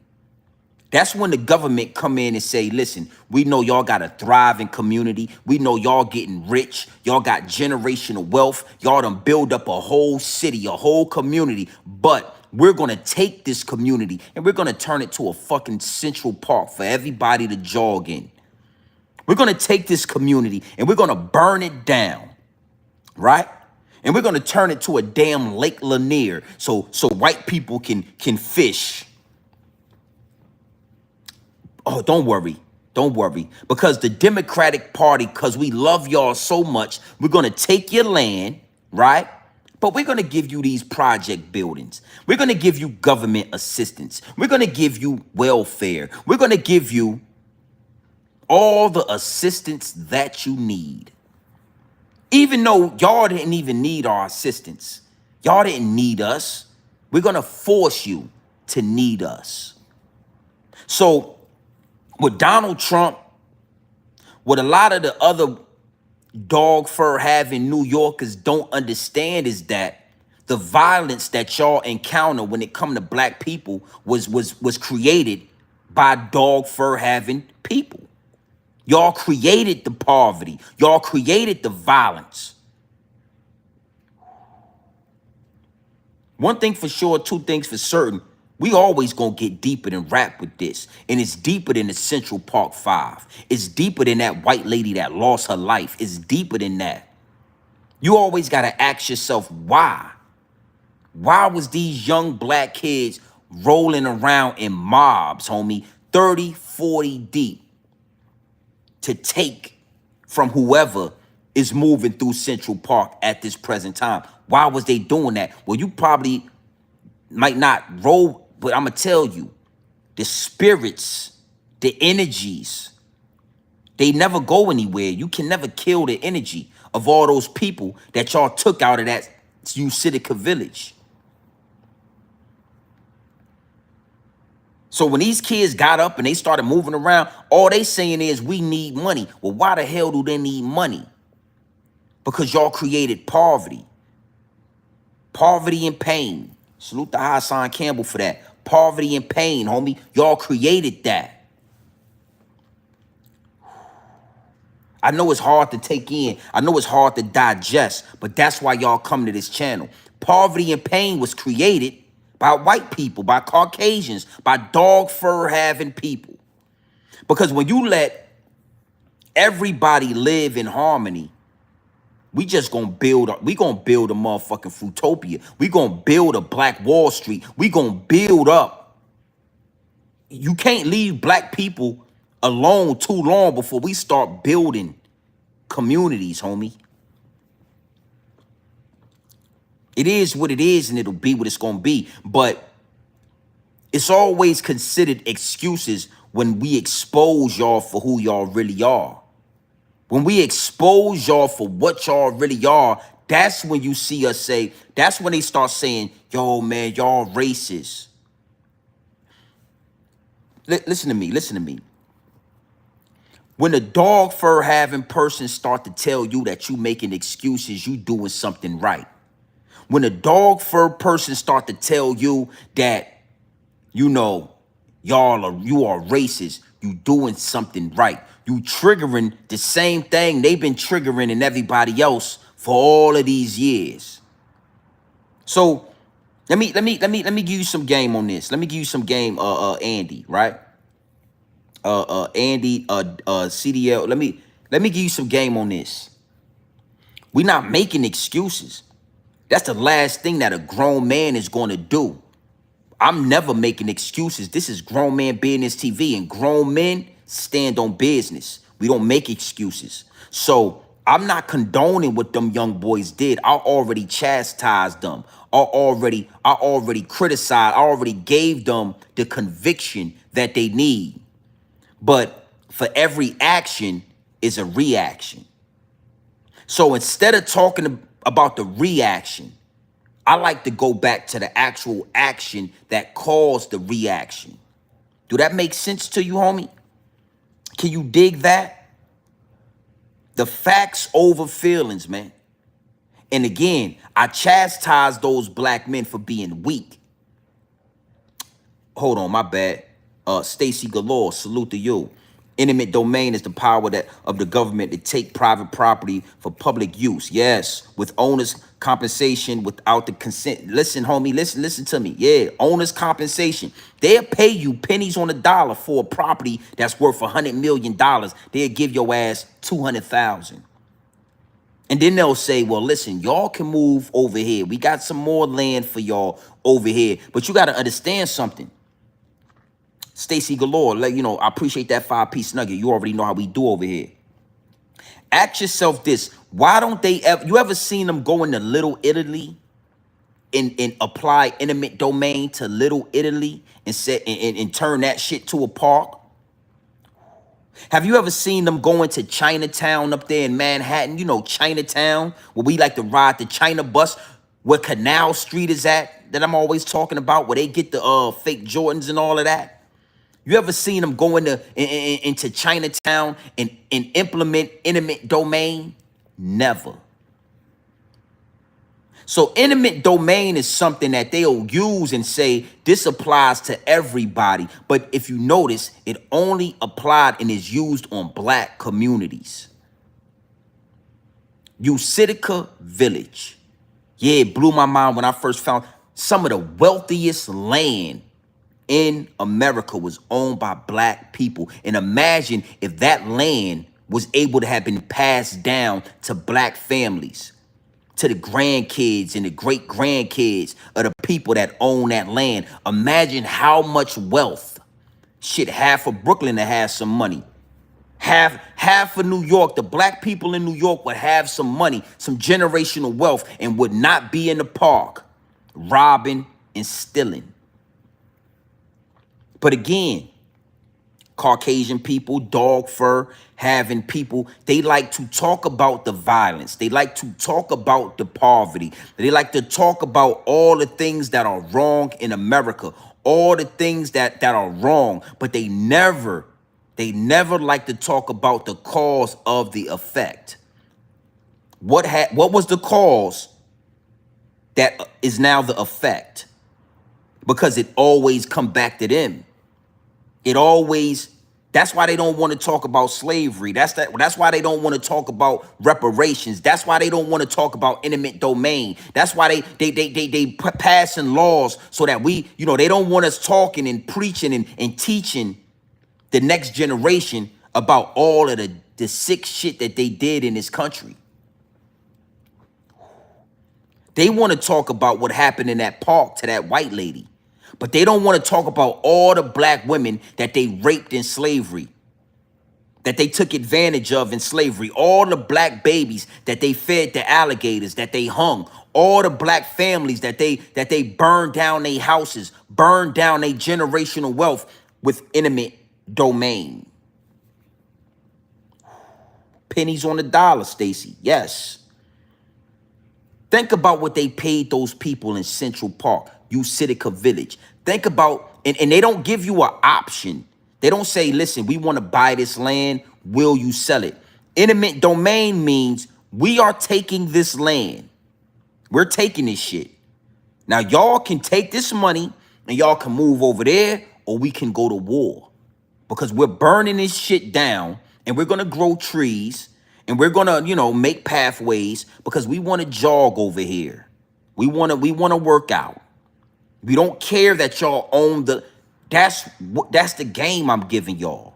That's when the government come in and say, listen, we know y'all got a thriving community. We know y'all getting rich. Y'all got generational wealth. Y'all done build up a whole city, a whole community. But we're going to take this community and we're going to turn it to a fucking Central Park for everybody to jog in. We're going to take this community and we're going to burn it down, right? And we're going to turn it to a damn Lake Lanier so white people can fish. Oh, don't worry. Don't worry. Because the Democratic Party, because we love y'all so much, we're going to take your land, right? But we're going to give you these project buildings. We're going to give you government assistance. We're going to give you welfare. We're going to give you all the assistance that you need. Even though y'all didn't even need our assistance. Y'all didn't need us. We're going to force you to need us. So with Donald Trump, what a lot of the other dog fur having New Yorkers don't understand is that the violence that y'all encounter when it come to black people was created by dog fur having people. Y'all created the poverty. Y'all created the violence. One thing for sure, two things for certain. We always gonna get deeper than rap with this. And it's deeper than the Central Park 5. It's deeper than that white lady that lost her life. It's deeper than that. You always gotta ask yourself, why? Why was these young black kids rolling around in mobs, homie, 30, 40 deep to take from whoever is moving through Central Park at this present time? Why was they doing that? Well, you probably might not roll, but I'm gonna tell you, the spirits, the energies, they never go anywhere. You can never kill the energy of all those people that y'all took out of that Usitica village. So when these kids got up and they started moving around, all they saying is we need money. Well, why the hell do they need money? Because y'all created poverty. Poverty and pain. Salute to Hassan Campbell for that. Poverty and pain, homie. Y'all created that. I know it's hard to take in. I know it's hard to digest, but that's why y'all come to this channel. Poverty and pain was created by white people, by Caucasians, by dog fur having people. Because when you let everybody live in harmony, we just gonna build we gonna build a motherfucking Fruitopia. We gonna build a Black Wall Street. We gonna build up. You can't leave black people alone too long before we start building communities, homie. It is what it is, and it'll be what it's gonna be. But it's always considered excuses when we expose y'all for who y'all really are. When we expose y'all for what y'all really are, that's when you see us say, that's when they start saying, yo, man, y'all racist. Listen to me, listen to me. When the dog fur having person start to tell you that you making excuses, you doing something right. When a dog fur person start to tell you that, you know, you are racist, you doing something right. You triggering the same thing they've been triggering in everybody else for all of these years. So let me give you some game on this. Let me give you some game, Andy, right? Andy, CDL. Let me give you some game on this. We're not making excuses. That's the last thing that a grown man is going to do. I'm never making excuses. This is Grown Man Business TV, and grown men stand on business. We don't make excuses. So I'm not condoning what them young boys did. I already chastised them. I already criticized. I already gave them the conviction that they need. But for every action is a reaction. So instead of talking about the reaction, I like to go back to the actual action that caused the reaction. Do that make sense to you, homie? Can you dig that? The facts over feelings, man. And again, I chastise those black men for being weak. Hold on, my bad. Stacy Galore, salute to you. Eminent domain is the power that of the government to take private property for public use. Yes, with owner's compensation without the consent. Listen, homie, listen to me. Yeah, owner's compensation. They'll pay you pennies on the dollar for a property that's worth $100 million. They'll give your ass 200,000. And then they'll say, well, listen, y'all can move over here. We got some more land for y'all over here. But you got to understand something. Stacy Galore, let you know, I appreciate that 5-piece nugget. You already know how we do over here. Ask yourself this. Why don't they ever, you ever seen them go into Little Italy and apply eminent domain to Little Italy and turn that shit to a park? Have you ever seen them going to Chinatown up there in Manhattan? You know, Chinatown, where we like to ride the China bus, where Canal Street is at, that I'm always talking about, where they get the fake Jordans and all of that. You ever seen them go into Chinatown and implement intimate domain? Never. So intimate domain is something that they'll use and say, this applies to everybody. But if you notice, it only applied and is used on black communities. Usitica Village. Yeah, it blew my mind when I first found some of the wealthiest land in America was owned by black people. And imagine if that land was able to have been passed down to black families, to the grandkids and the great grandkids of the people that own that land. Imagine how much wealth. Shit, half of Brooklyn to have some money. Half of New York, the black people in New York would have some money, some generational wealth, and would not be in the park robbing and stealing. But again, Caucasian people, dog fur having people, they like to talk about the violence. They like to talk about the poverty. They like to talk about all the things that are wrong in America, all the things that are wrong, but they never like to talk about the cause of the effect. What was the cause that is now the effect? Because it always come back to them. It always, that's why they don't want to talk about slavery. That's why they don't want to talk about reparations. That's why they don't want to talk about intimate domain. That's why they passing laws so that we, they don't want us talking and preaching and teaching the next generation about all of the sick shit that they did in this country. They want to talk about what happened in that park to that white lady. But they don't want to talk about all the black women that they raped in slavery, that they took advantage of in slavery, all the black babies that they fed the alligators, that they hung, all the black families that they burned down their houses, burned down their generational wealth with intimate domain. Pennies on the dollar, Stacy. Yes. Think about what they paid those people in Central Park, Usitica Village. Think about, and they don't give you an option. They don't say, listen, we want to buy this land. Will you sell it? Intimate domain means we are taking this land. We're taking this shit. Now, y'all can take this money and y'all can move over there, or we can go to war, because we're burning this shit down and we're going to grow trees and we're going to, make pathways because we want to jog over here. We want to work out. We don't care that y'all own that's the game I'm giving y'all.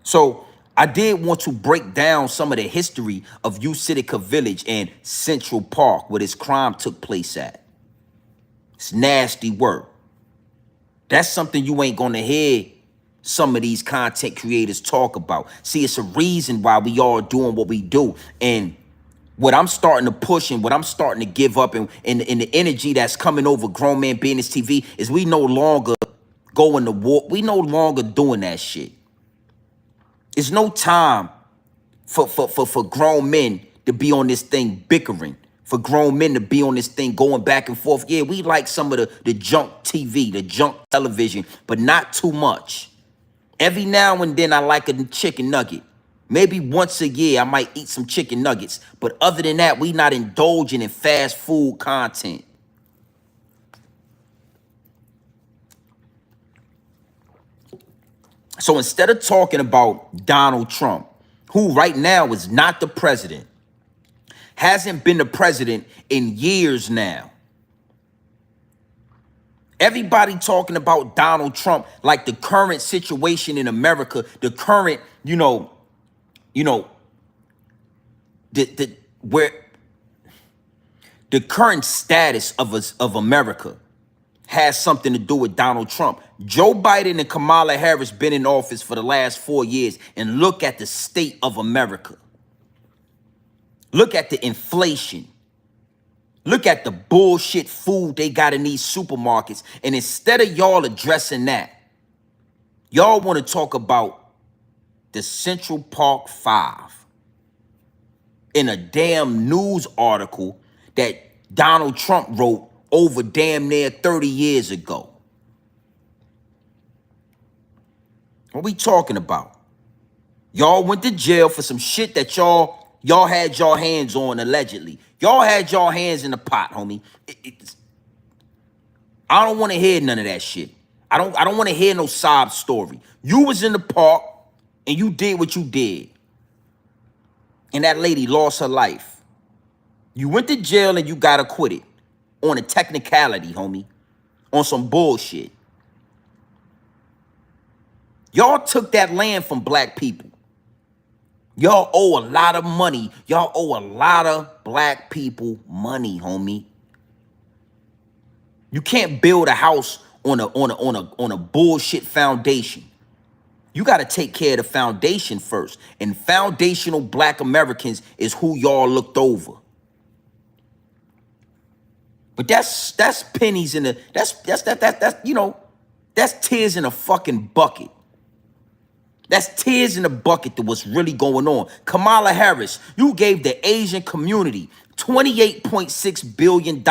So I did want to break down some of the history of Usitica Village and Central Park, where this crime took place at. It's nasty work. That's something you ain't gonna hear some of these content creators talk about. See, it's a reason why we all doing what we do. And what I'm starting to push and what I'm starting to give up and the energy that's coming over Grown Man Business TV is we no longer going to war. We no longer doing that shit. It's no time for grown men to be on this thing bickering, for grown men to be on this thing going back and forth. Yeah, we like some of the junk TV, the junk television, but not too much. Every now and then I like a chicken nugget. Maybe once a year I might eat some chicken nuggets. But other than that, we not indulging in fast food content. So instead of talking about Donald Trump, who right now is not the president, hasn't been the president in years now. Everybody talking about Donald Trump like the current situation in America, the current, where the current status of America has something to do with Donald Trump. Joe Biden and Kamala Harris been in office for the last 4 years, and look at the state of America. Look at the inflation. Look at the bullshit food they got in these supermarkets. And instead of y'all addressing that, Y'all want to talk about the Central Park Five in a damn news article that Donald Trump wrote over damn near 30 years ago. What we talking about? Y'all went to jail for some shit that y'all had your hands on allegedly. Y'all had your hands in the pot, homie. I don't want to hear none of that shit. I don't want to hear no sob story. You was in the park and you did what you did. And that lady lost her life. You went to jail and you got acquitted on a technicality, homie. On some bullshit. Y'all took that land from black people. Y'all owe a lot of money. Y'all owe a lot of black people money, homie. You can't build a house on a bullshit foundation. You got to take care of the foundation first. And foundational black Americans is who y'all looked over. But that's pennies in the that's you know, that's tears in a fucking bucket. That's tears in the bucket to what's really going on. Kamala Harris, you gave the Asian community $28.6 billion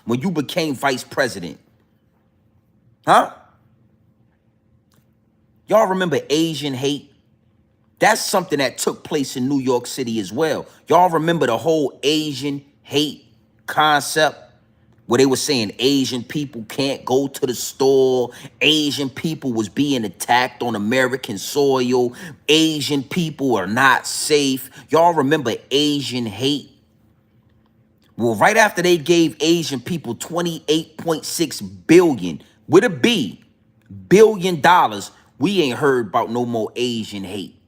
when you became vice president. Huh? Y'all remember Asian hate? That's something that took place in New York City as well. Y'all remember the whole Asian hate concept? Where they were saying Asian people can't go to the store. Asian people was being attacked on American soil. Asian people are not safe. Y'all remember Asian hate? Well, right after they gave Asian people 28.6 billion, with a B, billion dollars, we ain't heard about no more Asian hate.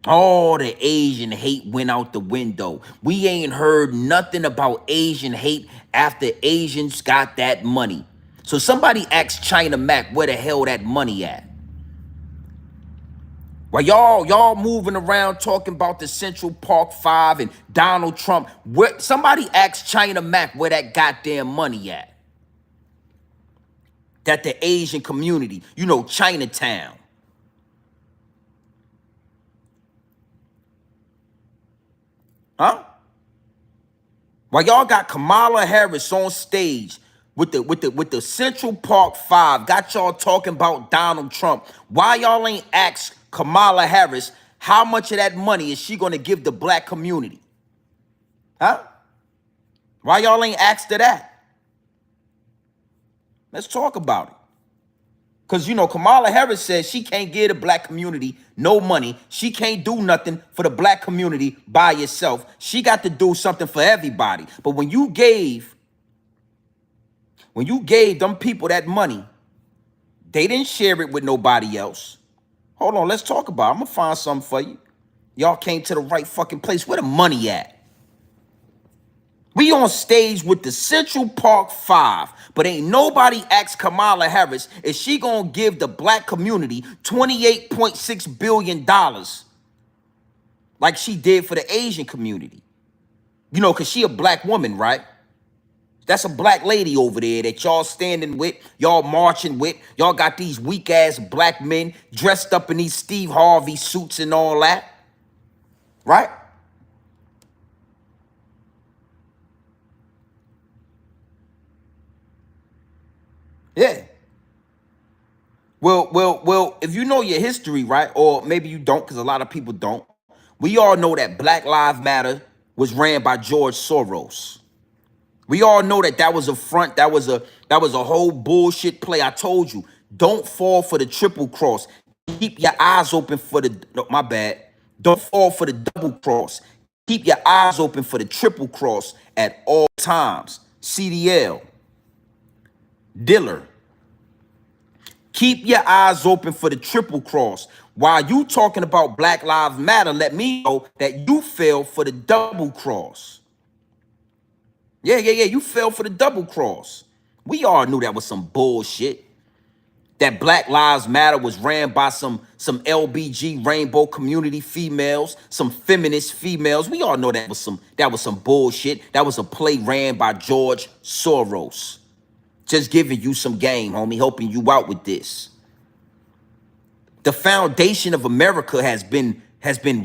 All the Asian hate went out the window. We ain't heard nothing about Asian hate after Asians got that money. So somebody asked China Mac where the hell that money at. While y'all moving around talking about the Central Park Five and Donald Trump, somebody asked China Mac where that goddamn money at. That the Asian community, you know, Chinatown. Huh? While y'all got Kamala Harris on stage with the Central Park Five, got y'all talking about Donald Trump. Why y'all ain't asked Kamala Harris how much of that money is she gonna give the black community? Huh? Why y'all ain't asked her that? Let's talk about it. Because, you know, Kamala Harris says she can't give the black community no money. She can't do nothing for the black community by herself. She got to do something for everybody. But when you gave them people that money, they didn't share it with nobody else. Hold on, let's talk about it. I'm going to find something for you. Y'all came to the right fucking place. Where the money at? We on stage with the Central Park Five, but ain't nobody asked Kamala Harris if she gonna give the black community $28.6 billion like she did for the Asian community. You know, because she a black woman, right? That's a black lady over there that y'all standing with, y'all marching with. Y'all got these weak-ass black men dressed up in these Steve Harvey suits and all that, right? Yeah. Well, if you know your history, right? Or maybe you don't, because a lot of people don't. We all know that Black Lives Matter was ran by George Soros. We all know that that was a front, that was a whole bullshit play. I told you, don't fall for the triple cross. Keep your eyes open for the, no, my bad. Don't fall for the double cross. Keep your eyes open for the triple cross at all times. CDL, Diller. Keep your eyes open for the triple cross. While you talking about Black Lives Matter, let me know that you fell for the double cross. Yeah. You fell for the double cross. We all knew that was some bullshit. That Black Lives Matter was ran by some LBG rainbow community females, some feminist females. We all know that was some bullshit. That was a play ran by George Soros. Just giving you some game, homie, helping you out with this. The foundation of America has been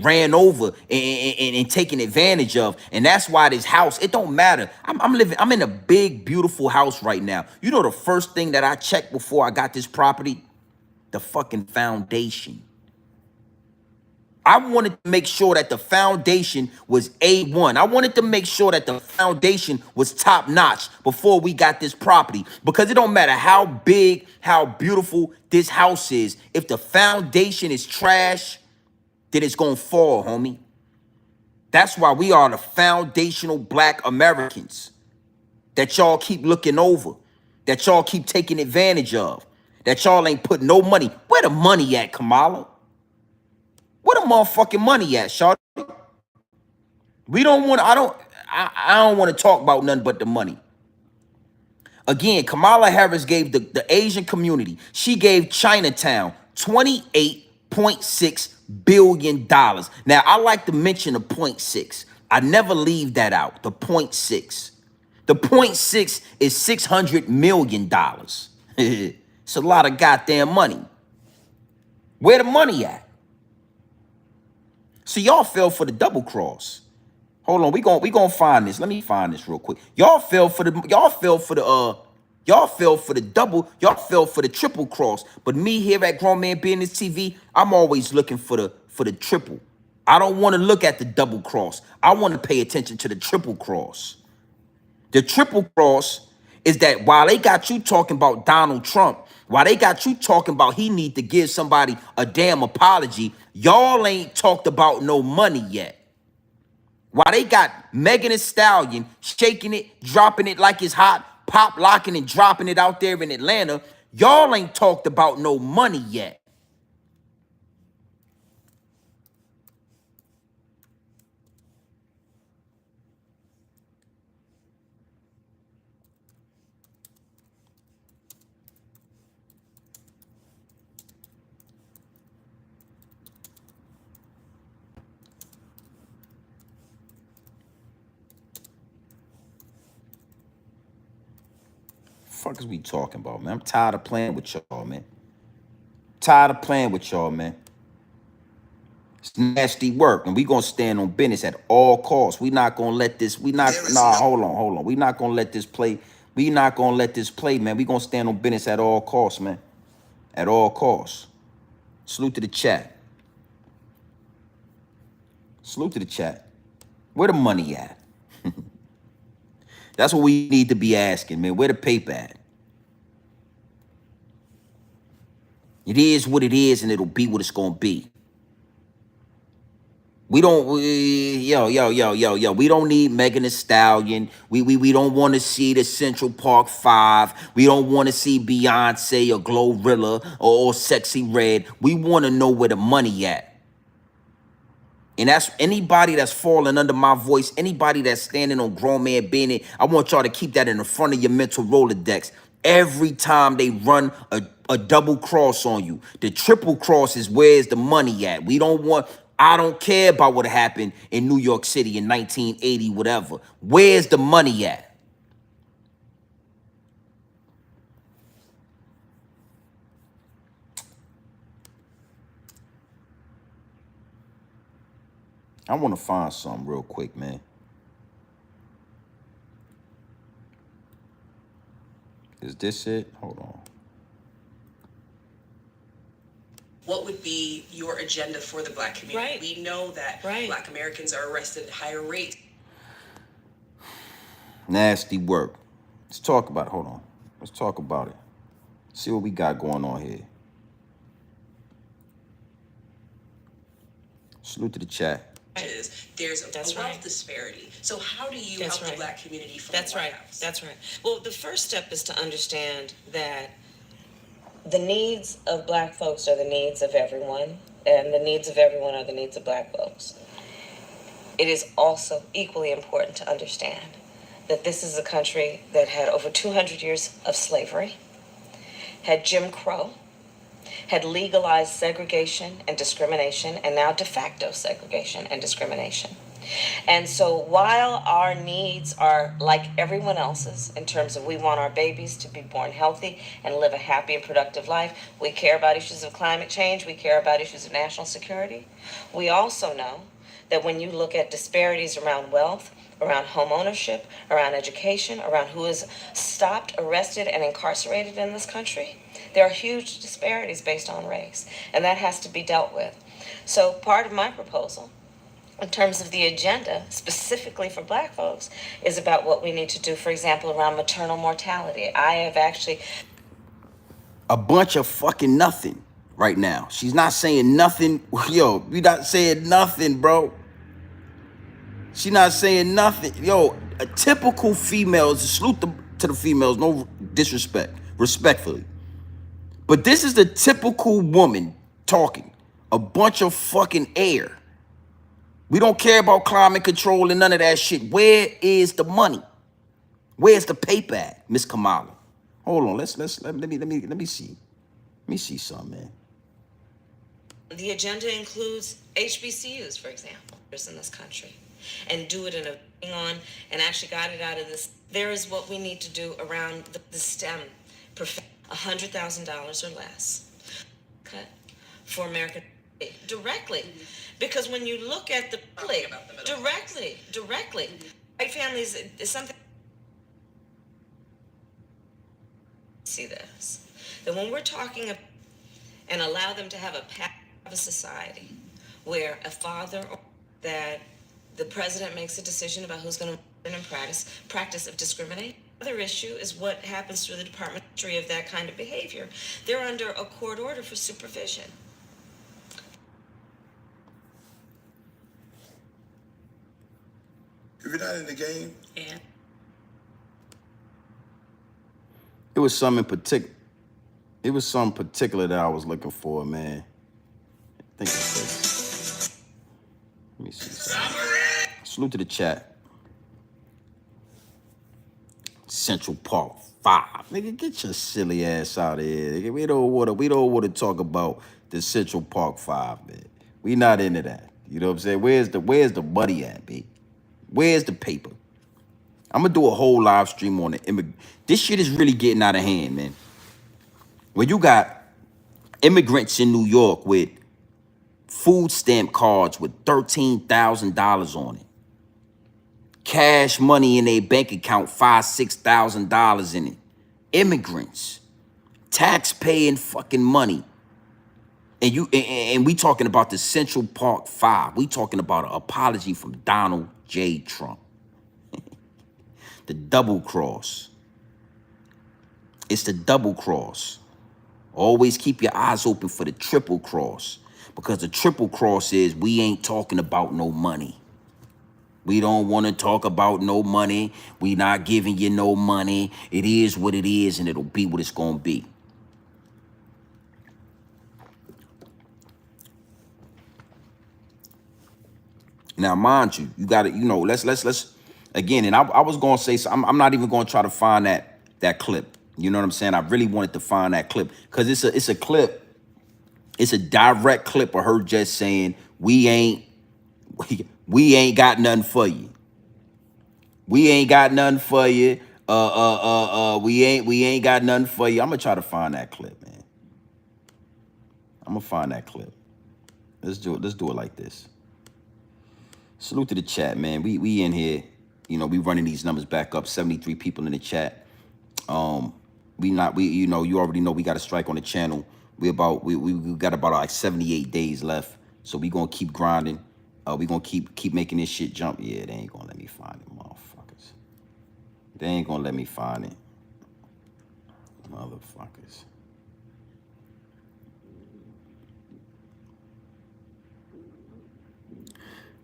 ran over and taken advantage of, and that's why this house, it don't matter. I'm in a big, beautiful house right now. You know the first thing that I checked before I got this property? The fucking foundation. I wanted to make sure that the foundation was A1. I wanted to make sure that the foundation was top notch before we got this property. Because it don't matter how big, how beautiful this house is. If the foundation is trash, then it's gonna fall, homie. That's why we are the foundational Black Americans that y'all keep looking over, that y'all keep taking advantage of, that y'all ain't put no money. Where the money at, Kamala? Where the motherfucking money at, Shawty? We don't want. I don't want to talk about nothing but the money. Again, Kamala Harris gave the Asian community. She gave Chinatown $28.6 billion. Now I like to mention the point six. I never leave that out. The point six. The point six is $600 million. It's a lot of goddamn money. Where the money at? So y'all fell for the double cross. Hold on, we gonna find this. Let me find this real quick. Y'all fell for the double, y'all fell for the triple cross. But me here at Grown Man Business TV, I'm always looking for the triple. I don't want to look at the double cross. I want to pay attention to the triple cross. The triple cross is that while they got you talking about Donald Trump, while they got you talking about he need to give somebody a damn apology, y'all ain't talked about no money yet. While they got Megan Thee Stallion shaking it, dropping it like it's hot, pop locking and dropping it out there in Atlanta, y'all ain't talked about no money yet. Fuck is we talking about, man? I'm tired of playing with y'all, man. Tired of playing with y'all, man. It's nasty work, and we gonna stand on business at all costs. We not gonna let this. Hold on. We not gonna let this play. We not gonna let this play, man. We gonna stand on business at all costs, man. At all costs. Salute to the chat. Salute to the chat. Where the money at? That's what we need to be asking, man. Where the paper at? It is what it is, and it'll be what it's gonna be. We don't, we don't need Megan Thee Stallion. We don't want to see the Central Park 5. We don't want to see Beyonce or Glorilla or Sexy Red. We want to know where the money at. And that's anybody that's falling under my voice, anybody that's standing on Grown Man Business. I want y'all to keep that in the front of your mental Rolodex. Every time they run a double cross on you, the triple cross is where's the money at? I don't care about what happened in New York City in 1980, whatever. Where's the money at? I want to find something real quick, man. Is this it? Hold on. What would be your agenda for the Black community? Right. We know that Black Americans are arrested at higher rates. Nasty work. Let's talk about it. Hold on. Let's talk about it. See what we got going on here. Salute to the chat. There's a wealth disparity. So how do you help the Black community from the White House? That's right. Well, the first step is to understand that the needs of Black folks are the needs of everyone, and the needs of everyone are the needs of Black folks. It is also equally important to understand that this is a country that had over 200 years of slavery, had Jim Crow, had legalized segregation and discrimination, and now de facto segregation and discrimination. And so while our needs are like everyone else's in terms of we want our babies to be born healthy and live a happy and productive life, we care about issues of climate change, we care about issues of national security. We also know that when you look at disparities around wealth, around home ownership, around education, around who is stopped, arrested, and incarcerated in this country, there are huge disparities based on race, and that has to be dealt with. So part of my proposal in terms of the agenda, specifically for black folks, is about what we need to do, for example, around maternal mortality. I have actually A bunch of fucking nothing right now. She's not saying nothing. Yo, we not saying nothing, bro. She not saying nothing. Yo, a typical female, salute to the females, no disrespect, respectfully. But this is the typical woman talking. A bunch of fucking air. We don't care about climate control and none of that shit. Where is the money? Where's the paper at, Miss Kamala? Hold on, let me see. Let me see something, man. the agenda includes HBCUs, for example, in this country, and do it in a on and actually got it out of this. There is what we need to do around the STEM, $100,000 or less, cut for American directly, because when you look at the directly, white families is something. See this, that when we're talking about and allow them to have a path of a society where a father or that the president makes a decision about who's going to practice of discrimination. Another issue is what happens through the Department of that kind of behavior. They're under a court order for supervision. If you're not in the game, Yeah. It was something particular. It was something particular that I was looking for, man. I think it's this. Let me see something. Salute to the chat. Central Park 5. Nigga, get your silly ass out of here. Nigga, we don't want to talk about the Central Park 5, man. We not into that. You know what I'm saying? Where's the money at, B? Where's the paper? I'm gonna do a whole live stream on it. This shit is really getting out of hand, man. When you got immigrants in New York with food stamp cards with $13,000 on it, cash money in their bank account, $5,000-$6,000 in it, immigrants, tax-paying fucking money, and we talking about the Central Park 5. We talking about an apology from Donald J. Trump. The double cross. It's the double cross. Always keep your eyes open for the triple cross, because the triple cross is we ain't talking about no money. We don't want to talk about no money. We not giving you no money. It is what it is, and it'll be what it's gonna be. Now, mind you, you gotta, let's again, and I was gonna say, so I'm not even gonna try to find that clip. You know what I'm saying? I really wanted to find that clip because it's a clip. It's a direct clip of her just saying, we ain't got nothing for you. We ain't got nothing for you. We ain't got nothing for you. I'm gonna try to find that clip, man. I'm gonna find that clip. Let's do it like this. Salute to the chat, man. We in here, we running these numbers back up. 73 people in the chat. You already know we got a strike on the channel. We got about like 78 days left. So we gonna keep grinding. We gonna keep making this shit jump. Yeah, they ain't gonna let me find it, motherfuckers. They ain't gonna let me find it. Motherfuckers.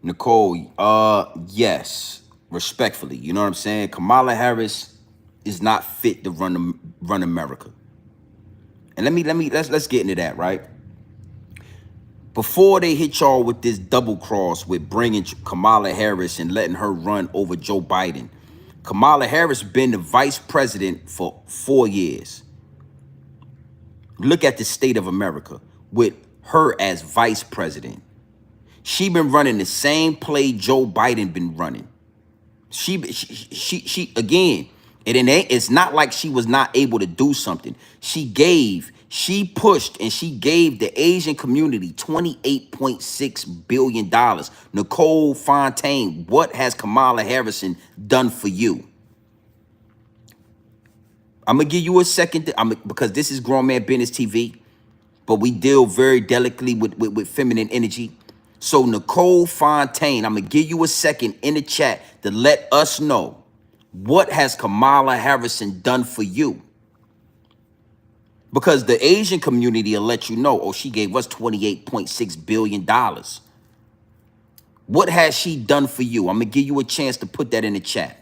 Nicole, yes, respectfully, you know what I'm saying? Kamala Harris is not fit to run America. And let's get into that, right? Before they hit y'all with this double cross with bringing Kamala Harris and letting her run over Joe Biden, Kamala Harris been the vice president for 4 years. Look at the state of America with her as vice president. She been running the same play Joe Biden been running. She again, it's not like she was not able to do something. She pushed, and she gave the Asian community $28.6 billion. Nicole Fontaine, what has Kamala Harris done for you? I'm gonna give you a second, because this is Grown Man Business TV, but we deal very delicately with feminine energy. So Nicole Fontaine, I'm gonna give you a second in the chat to let us know, what has Kamala Harris done for you? Because the Asian community will let you know, oh, she gave us $28.6 billion. What has she done for you? I'm gonna give you a chance to put that in the chat.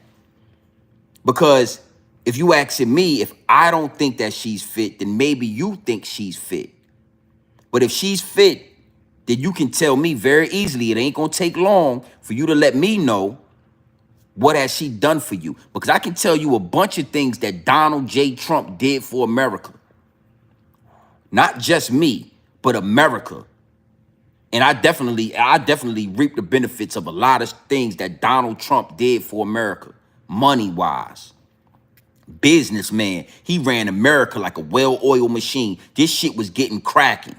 Because if you asking me, if I don't think that she's fit, then maybe you think she's fit. But if she's fit, then you can tell me very easily. It ain't gonna take long for you to let me know, what has she done for you? Because I can tell you a bunch of things that Donald J. Trump did for America. Not just me, but America. And I definitely reap the benefits of a lot of things that Donald Trump did for America, money-wise. Businessman, he ran America like a well-oiled machine. This shit was getting cracking.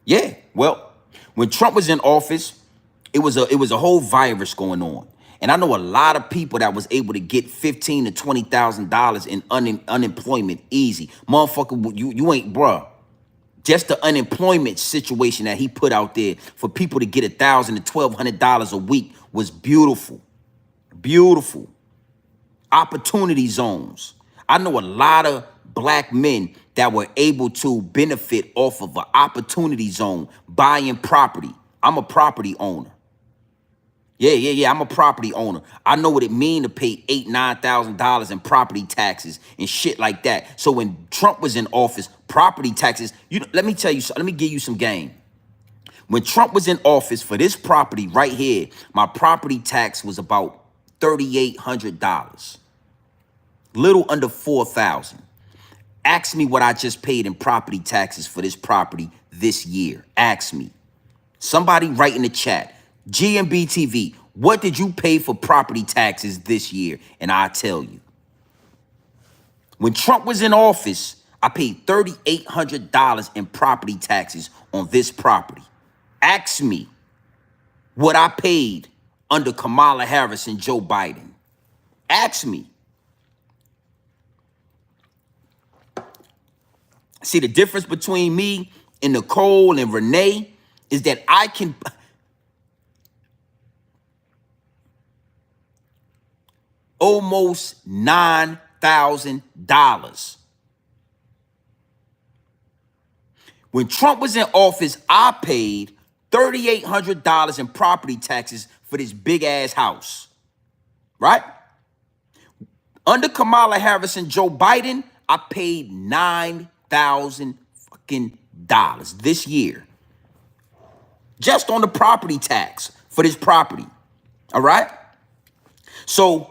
Yeah, well, when Trump was in office, it was a whole virus going on. And I know a lot of people that was able to get $15,000 to $20,000 in unemployment easy. Motherfucker, you ain't, bruh. Just the unemployment situation that he put out there for people to get $1,000 to $1,200 a week was beautiful. Beautiful. Opportunity zones. I know a lot of black men that were able to benefit off of an opportunity zone, buying property. I'm a property owner. Yeah, I'm a property owner. I know what it mean to pay $8,000, $9,000 in property taxes and shit like that. So when Trump was in office, property taxes, let me tell you, let me give you some game. When Trump was in office, for this property right here, my property tax was about $3,800. Little under $4,000. Ask me what I just paid in property taxes for this property this year. Ask me. Somebody write in the chat. GMB TV, what did you pay for property taxes this year? And I'll tell you. When Trump was in office, I paid $3,800 in property taxes on this property. Ask me what I paid under Kamala Harris and Joe Biden. Ask me. See, the difference between me and Nicole and Renee is that I can... almost $9,000. When Trump was in office, I paid $3,800 in property taxes for this big ass house, right? Under Kamala Harris and Joe Biden, I paid $9,000 fucking dollars this year, just on the property tax for this property. All right. So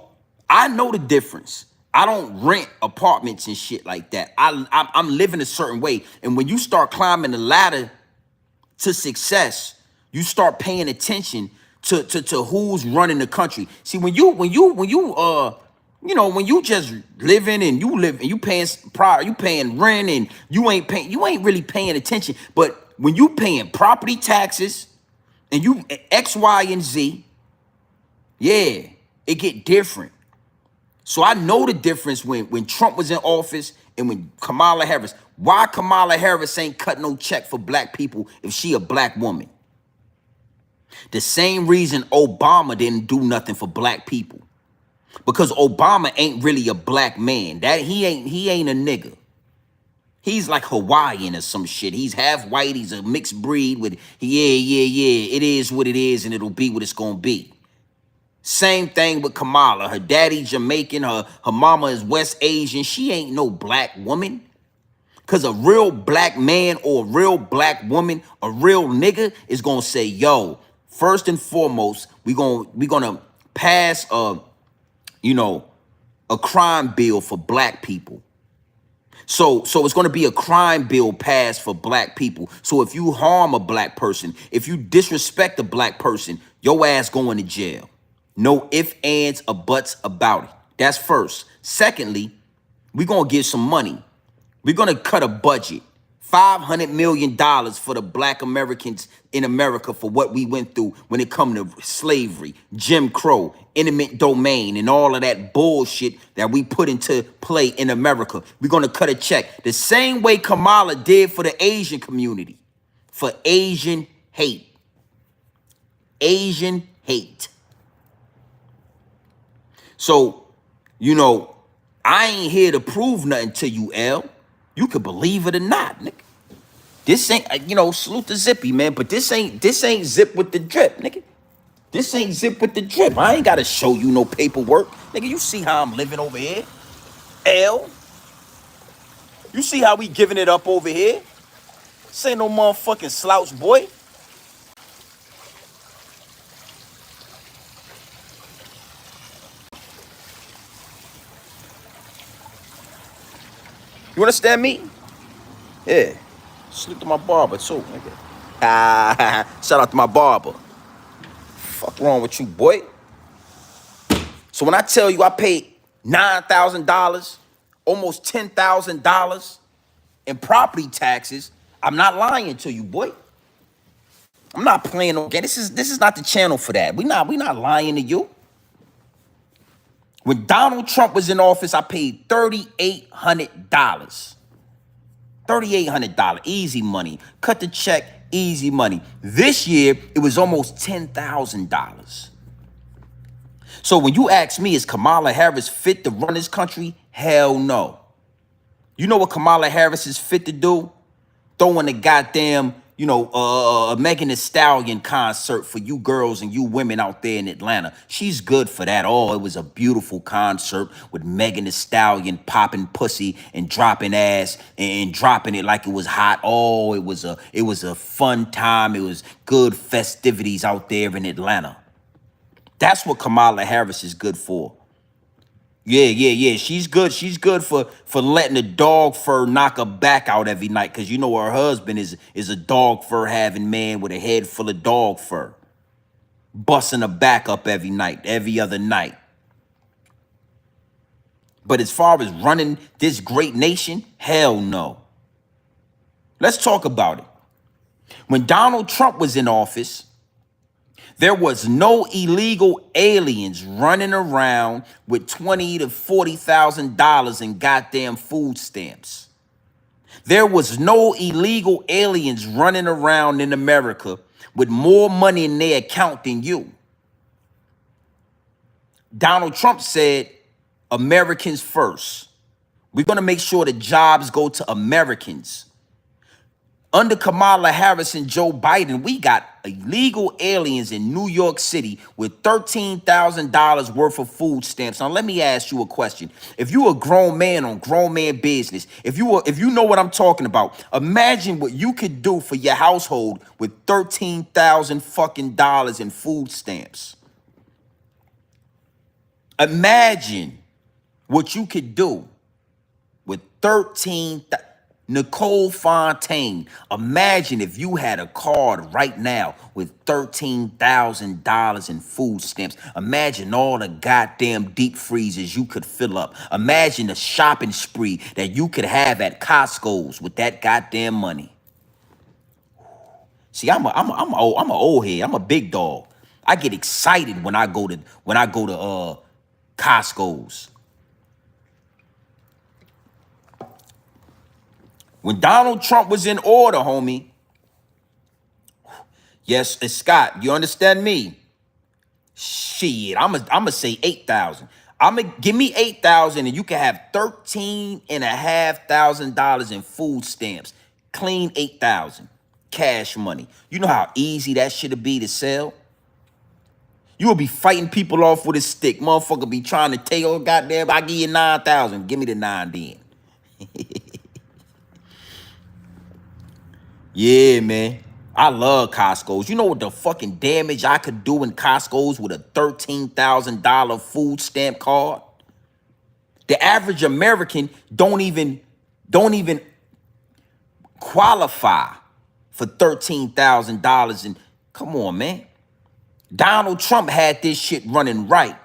I know the difference. I don't rent apartments and shit like that. I'm living a certain way. And when you start climbing the ladder to success, you start paying attention to who's running the country. See, when you just living and you paying rent and you ain't really paying attention. But when you paying property taxes and you X, Y, and Z, yeah, it get different. So I know the difference when Trump was in office and when Kamala Harris. Why Kamala Harris ain't cut no check for black people if she a black woman? The same reason Obama didn't do nothing for black people. Because Obama ain't really a black man. He ain't a nigga. He's like Hawaiian or some shit. He's half white. He's a mixed breed with, yeah. It is what it is and it'll be what it's gonna be. Same thing with Kamala. Her daddy Jamaican, her mama is West Asian. She ain't no black woman. Because a real black man or a real black woman, a real nigga is going to say, yo, first and foremost, we're gonna pass a crime bill for black people. So it's going to be a crime bill passed for black people. So if you harm a black person, if you disrespect a black person, your ass going to jail. No ifs, ands, or buts about it. That's first. Secondly, we're going to give some money. We're going to cut a budget. $500 million for the black Americans in America for what we went through when it come to slavery, Jim Crow, eminent domain, and all of that bullshit that we put into play in America. We're going to cut a check the same way Kamala did for the Asian community, for Asian hate. Asian hate. So, you know, I ain't here to prove nothing to you, L. You could believe it or not, nigga. This ain't, you know, salute to Zippy, man, but this ain't zip with the drip, nigga. This ain't zip with the drip. I ain't gotta show you no paperwork. Nigga, you see how I'm living over here? L. You see how we giving it up over here? This ain't no motherfucking slouch, boy. You understand me? Yeah. Salute to my barber, too, nigga. Shout out to my barber. Fuck wrong with you, boy? So when I tell you I paid $9,000, almost $10,000 in property taxes, I'm not lying to you, boy. I'm not playing no game. This is not the channel for that. We not lying to you. When Donald Trump was in office, I paid $3,800. $3,800, easy money. Cut the check, easy money. This year, it was almost $10,000. So when you ask me, is Kamala Harris fit to run this country? Hell no. You know what Kamala Harris is fit to do? Throwing a goddamn, you know, Megan Thee Stallion concert for you girls and you women out there in Atlanta. She's good for that. Oh, it was a beautiful concert with Megan Thee Stallion popping pussy and dropping ass and dropping it like it was hot. Oh, it was a fun time. It was good festivities out there in Atlanta. That's what Kamala Harris is good for. Yeah. She's good. She's good for letting the dog fur knock her back out every night, because you know her husband is a dog fur having man with a head full of dog fur, busting her back up every night, every other night. But as far as running this great nation, hell no. Let's talk about it. When Donald Trump was in office, there was no illegal aliens running around with $20,000 to $40,000 in goddamn food stamps. There was no illegal aliens running around in America with more money in their account than you. Donald Trump said, Americans first. We're going to make sure the jobs go to Americans. Under Kamala Harris and Joe Biden, we got illegal aliens in New York City with $13,000 worth of food stamps. Now, let me ask you a question. If you a grown man on grown man business, if you know what I'm talking about, imagine what you could do for your household with 13,000 fucking dollars in food stamps. Imagine what you could do with 13,000. Nicole Fontaine, imagine if you had a card right now with $13,000 in food stamps. Imagine all the goddamn deep freezers you could fill up. Imagine the shopping spree that you could have at Costco's with that goddamn money. See, I'm an old head. I'm a big dog. I get excited when I go to Costco's. When Donald Trump was in order, homie. Yes, Scott, you understand me? Shit, I'm gonna say 8,000. Give me 8,000 and you can have $13,500 in food stamps. Clean 8,000. Cash money. You know how easy that shit'll be to sell? You will be fighting people off with a stick. Motherfucker be trying to take your goddamn, I give you 9,000. Give me the 9 then. Yeah, man. I love Costco's. You know what the fucking damage I could do in Costco's with a $13,000 food stamp card? The average American don't even don't even qualify for $13,000. And come on, man. Donald Trump had this shit running right.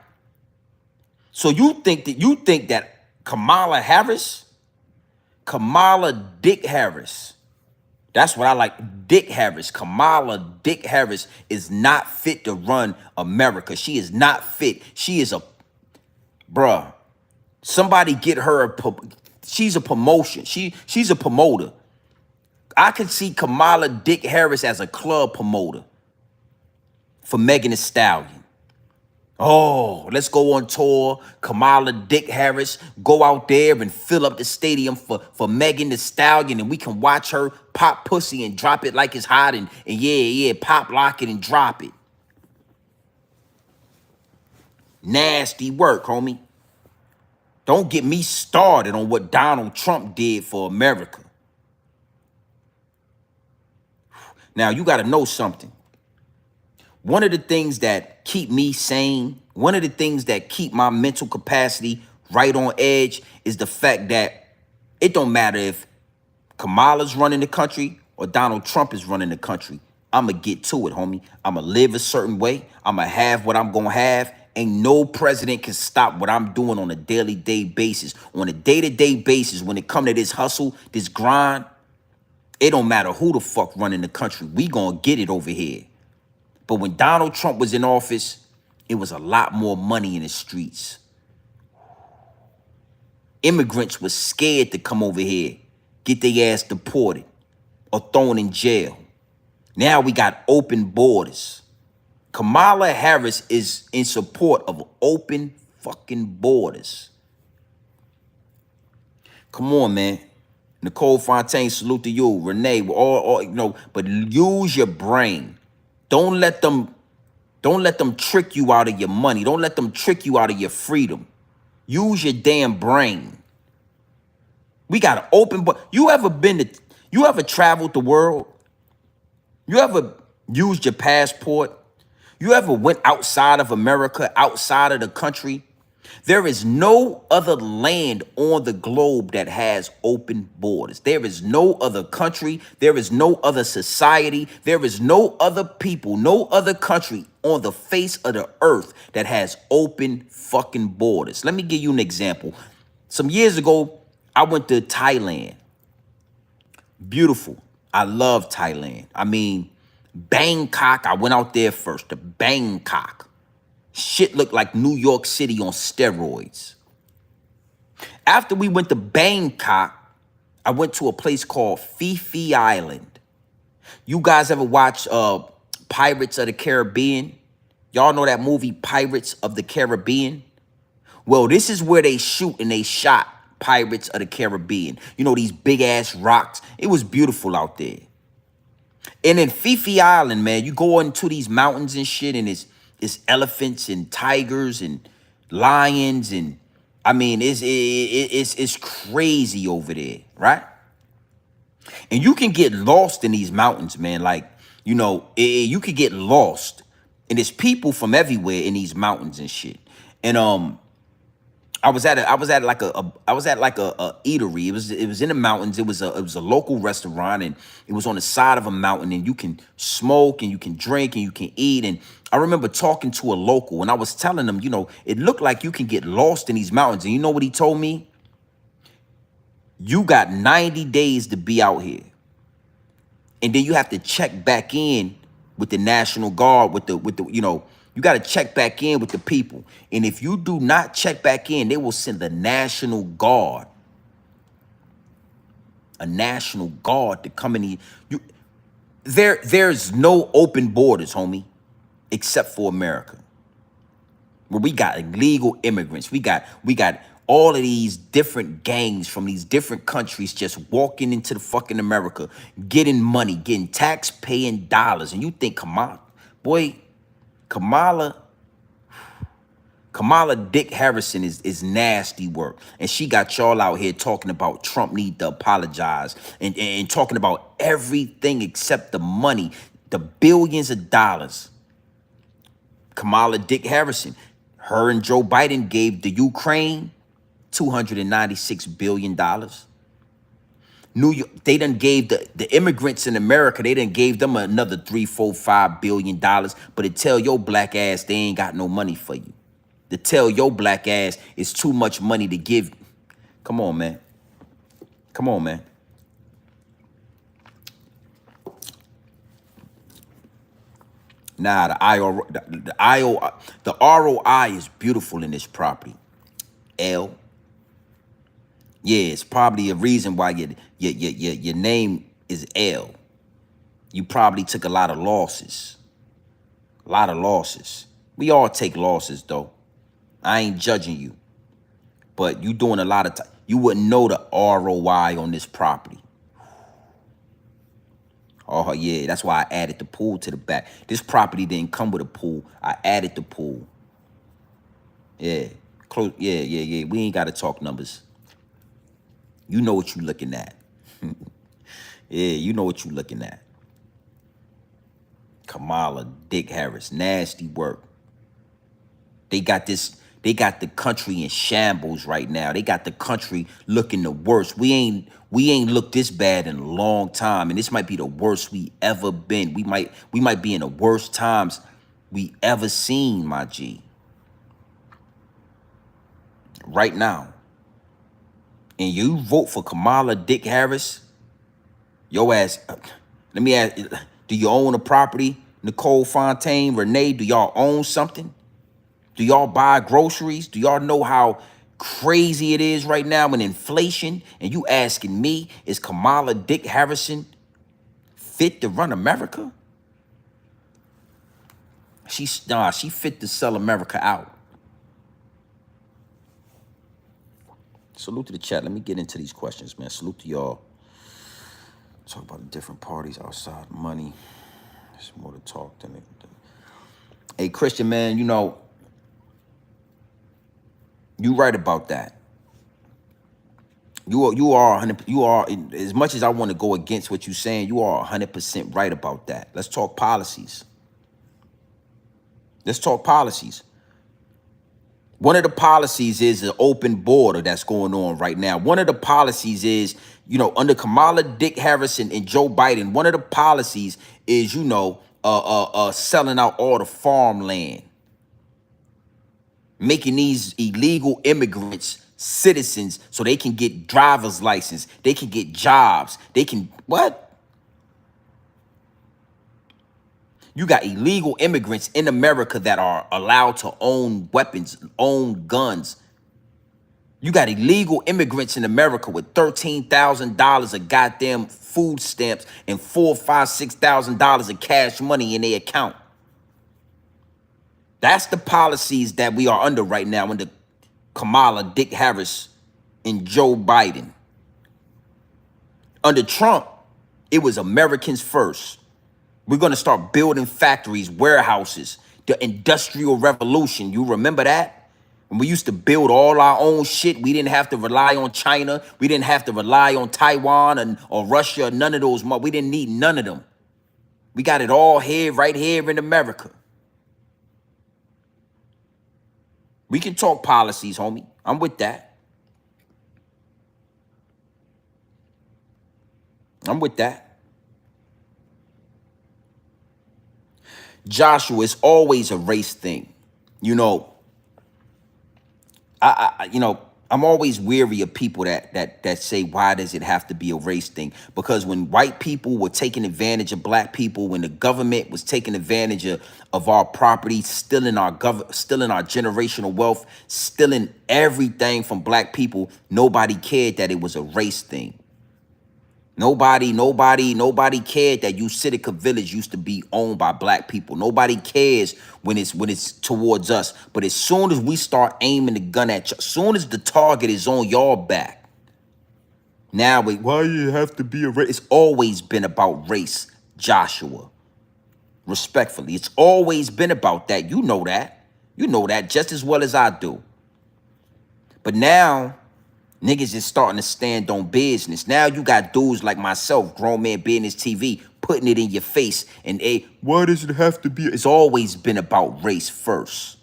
So you think that Kamala Dick Harris, that's what I like, Dick Harris, Kamala Dick Harris is not fit to run America. She is not fit. She is a, bruh, somebody get her she's a promotion. She's a promoter. I could see Kamala Dick Harris as a club promoter for Megan Thee Stallion. Oh, let's go on tour. Kamala Dick Harris, go out there and fill up the stadium for Megan Thee Stallion, and we can watch her pop pussy and drop it like it's hot, and yeah, pop lock it and drop it. Nasty work, homie. Don't get me started on what Donald Trump did for America. Now, you got to know something. One of the things that keep me sane, one of the things that keep my mental capacity right on edge is the fact that it don't matter if Kamala's running the country or Donald Trump is running the country. I'm going to get to it, homie. I'm going to live a certain way. I'm going to have what I'm going to have. Ain't no president can stop what I'm doing on a daily basis. On a day-to-day basis, when it come to this hustle, this grind, it don't matter who the fuck running the country. We going to get it over here. But when Donald Trump was in office, it was a lot more money in the streets. Immigrants were scared to come over here, get their ass deported or thrown in jail. Now we got open borders. Kamala Harris is in support of open fucking borders. Come on, man. Nicole Fontaine, salute to you. Renee, all you know, but use your brain. Don't let them trick you out of your money. Don't let them trick you out of your freedom. Use your damn brain. We got to open, but you ever traveled the world? You ever used your passport? You ever went outside of America, outside of the country? There is no other land on the globe that has open borders. There is no other country. There is no other society. There is no other people, no other country on the face of the earth that has open fucking borders. Let me give you an example. Some years ago, I went to Thailand. Beautiful. I love Thailand. I mean, Bangkok, I went out there first, to Bangkok. Shit looked like New York City on steroids. After we went to Bangkok, I went to a place called Phi Island. You guys ever watch Pirates of the Caribbean? Y'all know that movie Pirates of the Caribbean? Well, this is where they shoot and they shot Pirates of the Caribbean. You know, these big ass rocks. It was beautiful out there. And in Phi Island, man, you go into these mountains and shit, and it's elephants and tigers and lions, and I mean, it's crazy over there, right? And you can get lost in these mountains, man. Like, you know, you could get lost, and there's people from everywhere in these mountains and shit. And I was at like a eatery. It was in the mountains. It was a local restaurant, and it was on the side of a mountain, and you can smoke and you can drink and you can eat. And I remember talking to a local, and I was telling him, you know, it looked like you can get lost in these mountains. And you know what he told me? You got 90 days to be out here. And then you have to check back in with the National Guard, with the you know, you got to check back in with the people. And if you do not check back in, they will send the National Guard. A National Guard to come in. There's no open borders, homie, except for America. Where we got illegal immigrants. We got all of these different gangs from these different countries just walking into the fucking America, getting money, getting tax-paying dollars. And you think, Kamala Dick Harrison is nasty work. And she got y'all out here talking about Trump need to apologize and talking about everything except the money, the billions of dollars. Kamala Dick Harrison, her and Joe Biden gave the Ukraine $296 billion. New York, they done gave the immigrants in America, they done gave them another $3, $4, $5 billion. But to tell your black ass they ain't got no money for you. To tell your black ass it's too much money to give. Come on, man. Come on, man. Nah, the ROI is beautiful in this property. L. Yeah, it's probably a reason why your name is L. You probably took a lot of losses. A lot of losses. We all take losses, though. I ain't judging you. But you doing a lot of time. You wouldn't know the ROI on this property. Oh, yeah, that's why I added the pool to the back. This property didn't come with a pool. I added the pool. Yeah. Close. Yeah. We ain't got to talk numbers. You know what you looking at. Yeah, you know what you looking at. Kamala, Dick Harris, nasty work. They got the country in shambles right now. They got the country looking the worst. We ain't looked this bad in a long time, and this might be the worst we ever been. We might be in the worst times we ever seen, my G. Right now. And you vote for Kamala Dick Harris, your ass, let me ask, do you own a property? Nicole Fontaine, Renee, do y'all own something? Do y'all buy groceries? Do y'all know how crazy it is right now in inflation? And you asking me, is Kamala Dick Harrison fit to run America? She fit to sell America out. Salute to the chat. Let me get into these questions, man. Salute to y'all. Talk about the different parties outside money. There's more to talk than it. Hey, Christian, man, you know, you right about that. You are as much as I want to go against what you're saying, you are 100% right about that. Let's talk policies. Let's talk policies. One of the policies is the open border that's going on right now. One of the policies is, you know, under Kamala Dick Harrison and Joe Biden, one of the policies is, you know, selling out all the farmland, making these illegal immigrants citizens so they can get driver's license, they can get jobs, they can, what? You got illegal immigrants in America that are allowed to own weapons, own guns. You got illegal immigrants in America with $13,000 of goddamn food stamps and $4,000, $5,000, $6,000 of cash money in their account. That's the policies that we are under right now under Kamala, Dick Harris, and Joe Biden. Under Trump, it was Americans first. We're going to start building factories, warehouses, the Industrial Revolution. You remember that? When we used to build all our own shit, we didn't have to rely on China. We didn't have to rely on Taiwan or Russia, none of those. We didn't need none of them. We got it all here, right here in America. We can talk policies, homie. I'm with that. I'm with that. Joshua, it's always a race thing. You know, I'm always weary of people that say, why does it have to be a race thing? Because when white people were taking advantage of black people, when the government was taking advantage of our property, stealing our generational wealth, stealing everything from black people, nobody cared that it was a race thing. Nobody cared that Utica Village used to be owned by black people. Nobody cares when it's towards us. But as soon as we start aiming the gun at you, as soon as the target is on your back, now why you have to be a race? It's always been about race, Joshua. Respectfully, it's always been about that. You know that. You know that just as well as I do. But now, niggas is starting to stand on business. Now you got dudes like myself, Grown Man Business TV, putting it in your face. And why does it have to be? It's always been about race first.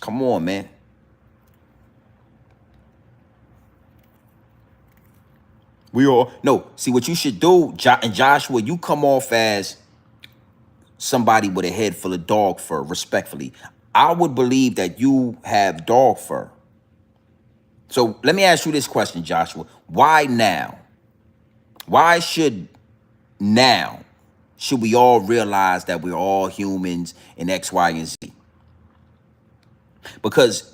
Come on, man. We all no. See what you should do, and Joshua. You come off as somebody with a head full of dog fur. Respectfully, I would believe that you have dog fur. So let me ask you this question, Joshua. Why now? Why now should we all realize that we're all humans in X, Y, and Z? Because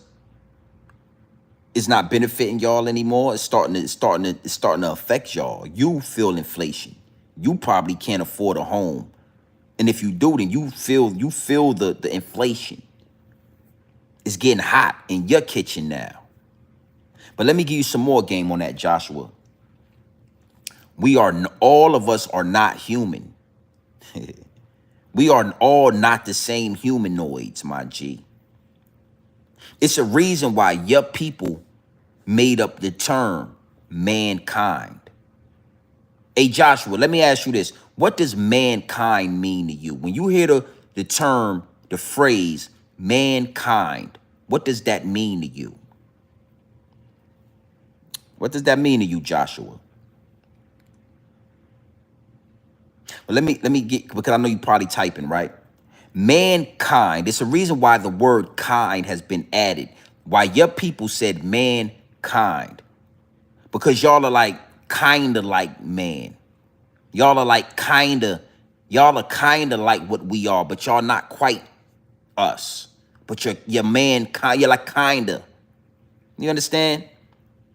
it's not benefiting y'all anymore. It's starting to affect y'all. You feel inflation. You probably can't afford a home. And if you do, then you feel the inflation. It's getting hot in your kitchen now. But let me give you some more game on that, Joshua. All of us are not human. We are all not the same humanoids, my G. It's a reason why your people made up the term mankind. Hey, Joshua, let me ask you this. What does mankind mean to you? When you hear the term, the phrase mankind, what does that mean to you? What does that mean to you, Joshua? But let me get, because I know you probably typing, right? Mankind. It's a reason why the word kind has been added. Why your people said mankind. Because y'all are like kinda like man. Y'all are like y'all are kinda like what we are, but y'all not quite us. But you're mankind, you're like kinda. You understand?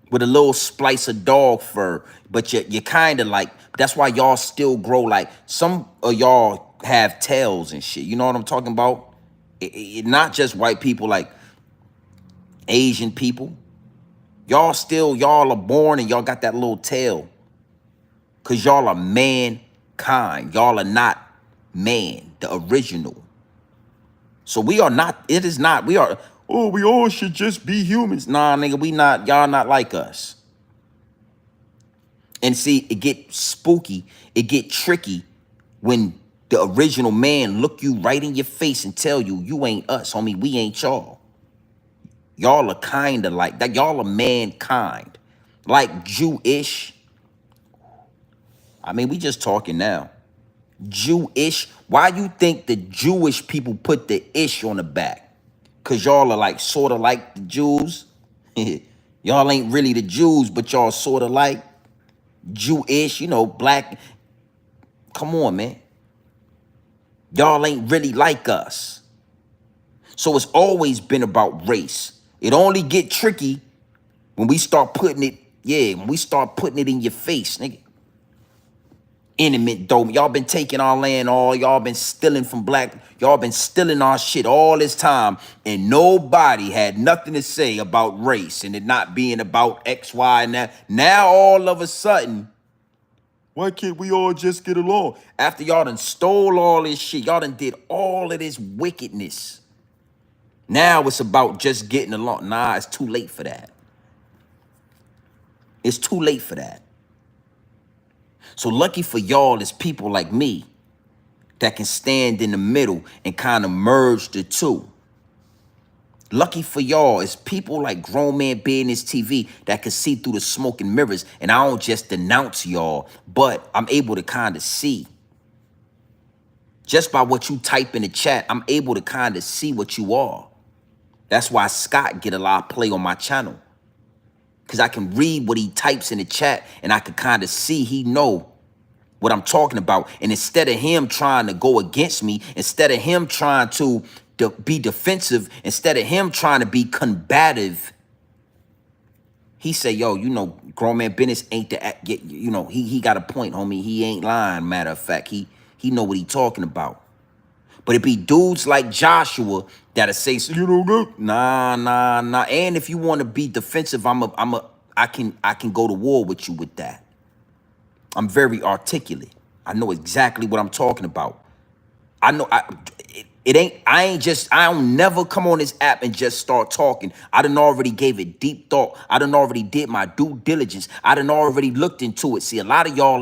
With a little splice of dog fur, but you're kind of like, that's why y'all still grow. Like some of y'all have tails and shit. You know what I'm talking about? Not just white people, like Asian people. Y'all are born and y'all got that little tail because y'all are mankind. Y'all are not man, the original. So we are not, it is not, we are, oh, we all should just be humans. Nah, nigga, we not, y'all not like us. And see, it get spooky, it get tricky when the original man look you right in your face and tell you, you ain't us, homie, we ain't y'all. Y'all are kind of like that. Y'all are mankind. Like Jewish. I mean, we just talking now. Jewish. Why you think the Jewish people put the ish on the back? Because y'all are like sort of like the Jews. Y'all ain't really the Jews, but y'all sort of like Jewish, black. Come on, man. Y'all ain't really like us. So it's always been about race. It only get tricky when we start putting it, when we start putting it in your face, nigga. Intimate though. Y'all been taking our land y'all been stealing from black. Y'all been stealing our shit all this time. And nobody had nothing to say about race and it not being about X, Y, and that. Now all of a sudden, why can't we all just get along? After y'all done stole all this shit, y'all done did all of this wickedness. Now it's about just getting along. Nah, it's too late for that. It's too late for that. So lucky for y'all is people like me that can stand in the middle and kind of merge the two. Lucky for y'all is people like Grown Man Business TV that can see through the smoke and mirrors. And I don't just denounce y'all, but I'm able to kind of see. Just by what you type in the chat, I'm able to kind of see what you are. That's why Scott get a lot of play on my channel. Because I can read what he types in the chat and I can kind of see he know what I'm talking about. And instead of him trying to go against me, instead of him trying to be defensive, instead of him trying to be combative, he say, yo, Grown Man Business ain't he got a point, homie. He ain't lying, matter of fact. He know what he talking about. But it be dudes like Joshua that'll say, nah. And if you want to be defensive, I can go to war with you with that. I'm very articulate. I know exactly what I'm talking about. I know I don't never come on this app and just start talking. I done already gave it deep thought. I done already did my due diligence. I done already looked into it. See, a lot of y'all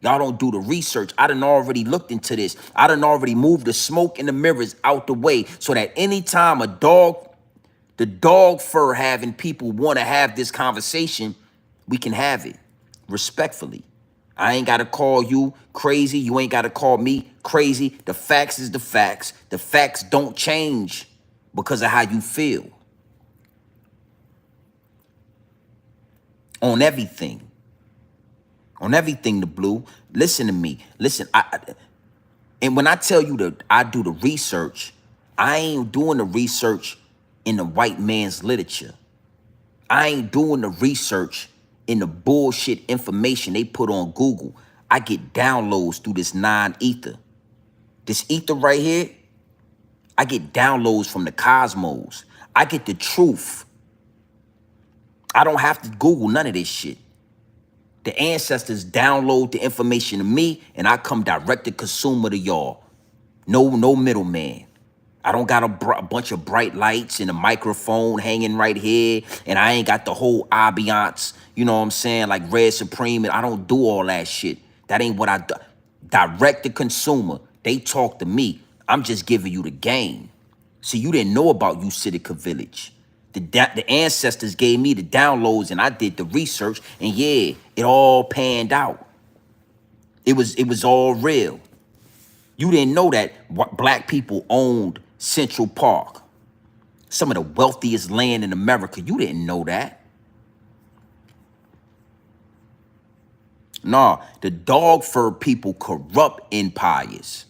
don't do the research. I done already looked into this. I done already moved the smoke and the mirrors out the way so that anytime the dog fur having people want to have this conversation, we can have it. respectfully. I ain't got to call you crazy. You ain't got to call me crazy. The facts is the facts. The facts don't change because of how you feel on everything. On everything, the blue. Listen to me. Listen, and when I tell you that I do the research, I ain't doing the research in the white man's literature. I ain't doing the research in the bullshit information they put on Google. I get downloads through this non-ether. This ether right here, I get downloads from the cosmos. I get the truth. I don't have to Google none of this shit. The ancestors download the information to me, and I come direct to consumer to y'all. No middleman. I don't got a bunch of bright lights and a microphone hanging right here, and I ain't got the whole ambiance, you know what I'm saying, like Red Supreme, and I don't do all that shit. That ain't what I do. Direct to consumer. They talk to me. I'm just giving you the game. See, you didn't know about Usitica Village. The ancestors gave me the downloads, and I did the research, and yeah, it all panned out. It was all real. You didn't know that black people owned Central Park, some of the wealthiest land in America. You didn't know that. Nah, the dog fur people corrupt empires.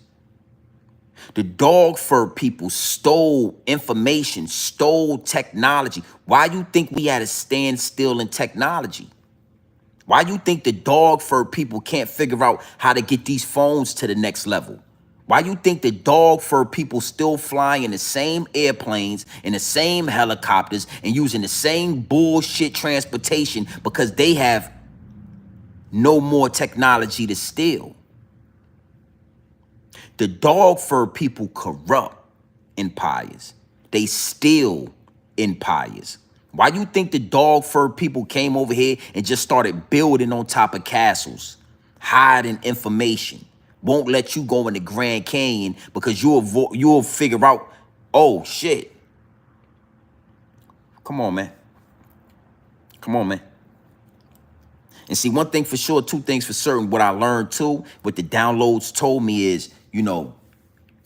The dog fur people stole information, stole technology. Why you think we had to stand still in technology? Why you think the dog fur people can't figure out how to get these phones to the next level? Why you think the dog fur people still flying in the same airplanes, in the same helicopters, and using the same bullshit transportation? Because they have no more technology to steal. The dog fur people corrupt empires. They steal empires. Why you think the dog fur people came over here and just started building on top of castles, hiding information? Won't let you go in the Grand Canyon because you'll figure out, oh shit. Come on, man. Come on, man. And see, one thing for sure, two things for certain, what I learned too, what the downloads told me is, you know,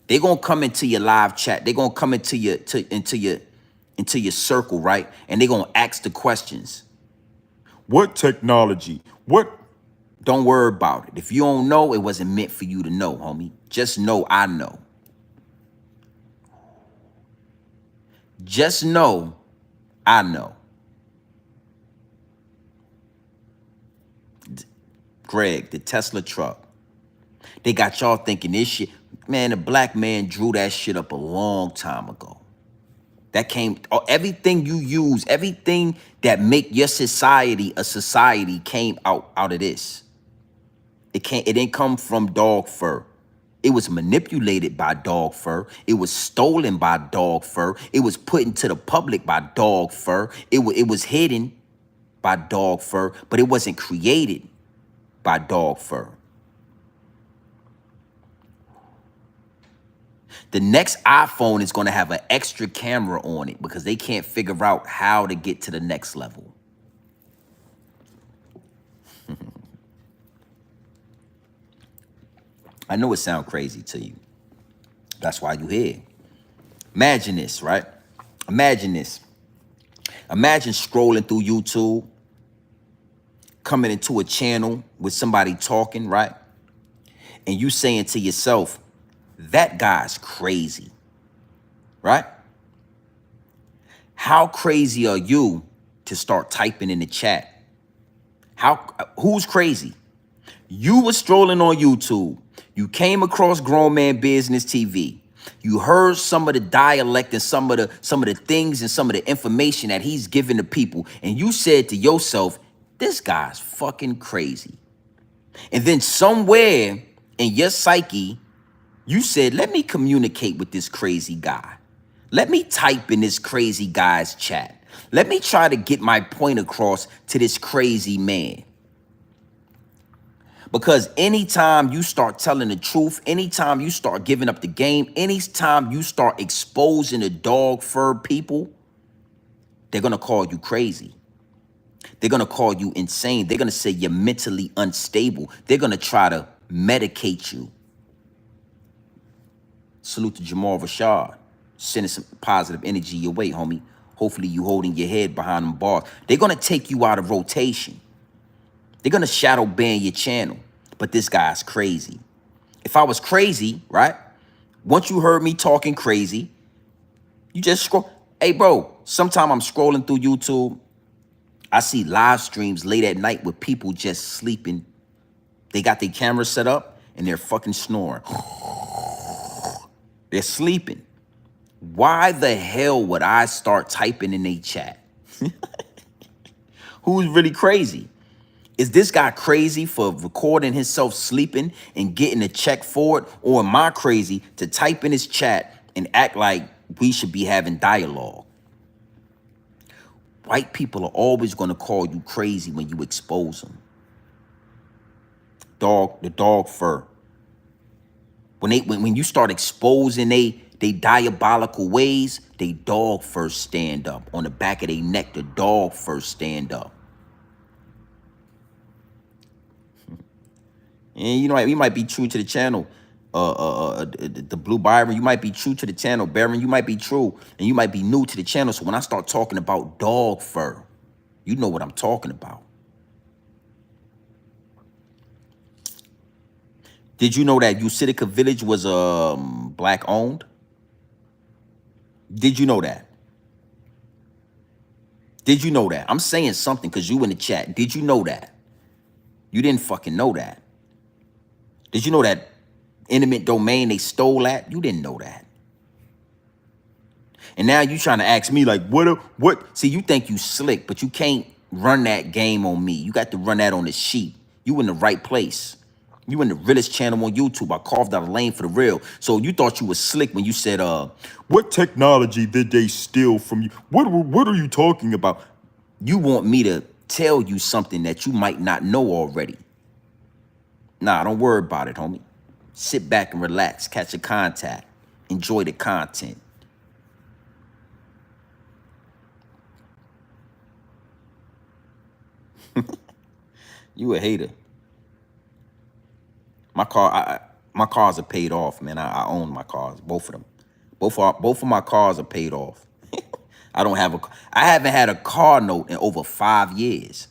they're gonna come into your live chat. They're gonna come into your circle, right? And they're gonna ask the questions. What technology? What? Don't worry about it. If you don't know, it wasn't meant for you to know, homie. Just know I know. Just know I know. Greg, the Tesla truck. They got y'all thinking this shit. Man, the black man drew that shit up a long time ago. That came, everything you use, everything that make your society a society came out of this. It didn't come from dog fur. It was manipulated by dog fur. It was stolen by dog fur. It was put into the public by dog fur. It was hidden by dog fur, but it wasn't created by dog fur. The next iPhone is going to have an extra camera on it because they can't figure out how to get to the next level. I know it sounds crazy to you. That's why you here. Imagine this, right? Imagine this. Imagine scrolling through YouTube, coming into a channel with somebody talking, right? And you saying to yourself, that guy's crazy, right? How crazy are you to start typing in the chat? Who's crazy? You were strolling on YouTube. You came across Grown Man Business TV. You heard some of the dialect and some of the things and some of the information that he's giving to people. And you said to yourself, this guy's fucking crazy. And then somewhere in your psyche, you said, let me communicate with this crazy guy. Let me type in this crazy guy's chat. Let me try to get my point across to this crazy man. Because anytime you start telling the truth, anytime you start giving up the game, anytime you start exposing the dog fur people, they're going to call you crazy. They're going to call you insane. They're going to say you're mentally unstable. They're going to try to medicate you. Salute to Jamal Rashad. Sending some positive energy your way, homie. Hopefully you holding your head behind them bars. They're going to take you out of rotation. They're going to shadow ban your channel. But this guy's crazy. If I was crazy, right? Once you heard me talking crazy, you just scroll. Hey, bro, sometime I'm scrolling through YouTube. I see live streams late at night with people just sleeping. They got their camera set up and they're fucking snoring. They're sleeping. Why the hell would I start typing in a chat? Who's really crazy? Is this guy crazy for recording himself sleeping and getting a check for it? Or am I crazy to type in his chat and act like we should be having dialogue? White people are always going to call you crazy when you expose them. The dog fur. When you start exposing they diabolical ways, they dog first stand up. On the back of their neck, the dog first stand up. And you know, we might be true to the channel. The Blue Byron, you might be true to the channel. Baron, you might be true. And you might be new to the channel. So when I start talking about dog fur, you know what I'm talking about. Did you know that Usitica Village was black owned? Did you know that? Did you know that? I'm saying something because you in the chat. Did you know that? You didn't fucking know that. Did you know that intimate domain they stole that? You didn't know that. And now you trying to ask me like, what? See, you think you slick, but you can't run that game on me. You got to run that on the sheet. You in the right place. You in the realest channel on YouTube. I carved out a lane for the real. So you thought you was slick when you said, what technology did they steal from you? What are you talking about? You want me to tell you something that you might not know already. Nah, don't worry about it, homie. Sit back and relax, catch a contact, enjoy the content. You a hater. My cars are paid off, man. I own my cars, both of them. Both of my cars are paid off. I haven't had a car note in over 5 years.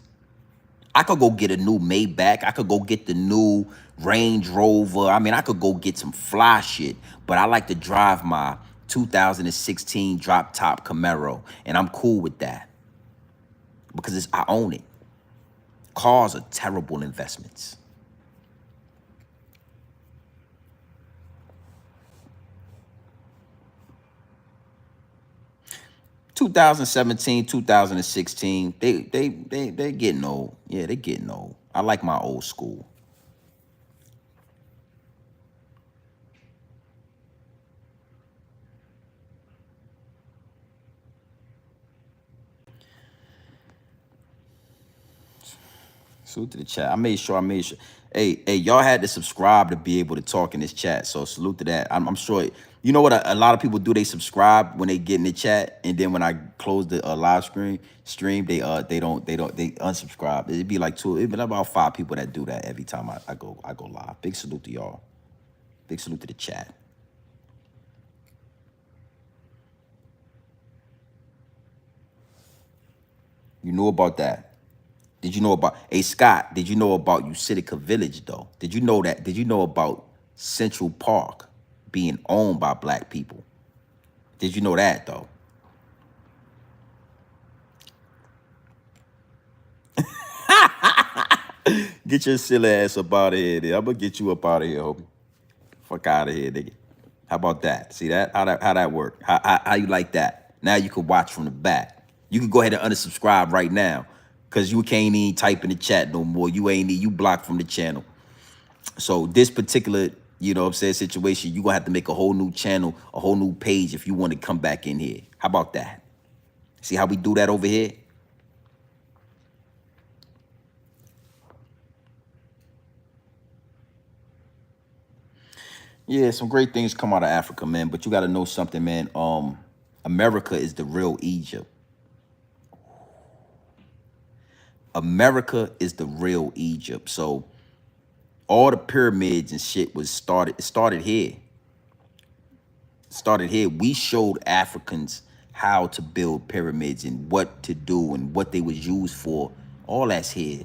I could go get a new Maybach. I could go get the new Range Rover. I mean, I could go get some fly shit, but I like to drive my 2016 drop top Camaro, and I'm cool with that because I own it. Cars are terrible investments. (2017, 2016), they getting old. Yeah, they getting old. I like my old school. Salute to the chat. I made sure. Hey, y'all had to subscribe to be able to talk in this chat. So salute to that. I'm sure. You know what a lot of people do? They subscribe when they get in the chat, and then when I close the live stream, they unsubscribe. It'd be like it'd be about 5 people that do that every time I go live. Big salute to y'all. Big salute to the chat. You knew about that. Did you know about, hey Scott, did you know about Usitica Village though? Did you know that? Did you know about Central Park being owned by black people? Did you know that though? Get your silly ass up out of here, nigga. I'm gonna get you up out of here, homie. Fuck out of here, nigga. How about that? See that? How that work? How you like that? Now you can watch from the back. You can go ahead and unsubscribe right now. Cause you can't even type in the chat no more. You blocked from the channel. So this particular, you know what I'm saying, situation, you're gonna have to make a whole new channel, a whole new page if you want to come back in here. How about that? See how we do that over here? Yeah, some great things come out of Africa, man. But you gotta know something, man. America is the real Egypt. America is the real Egypt. So all the pyramids and shit it started here. Started here. We showed Africans how to build pyramids and what to do and what they was used for. All that's here.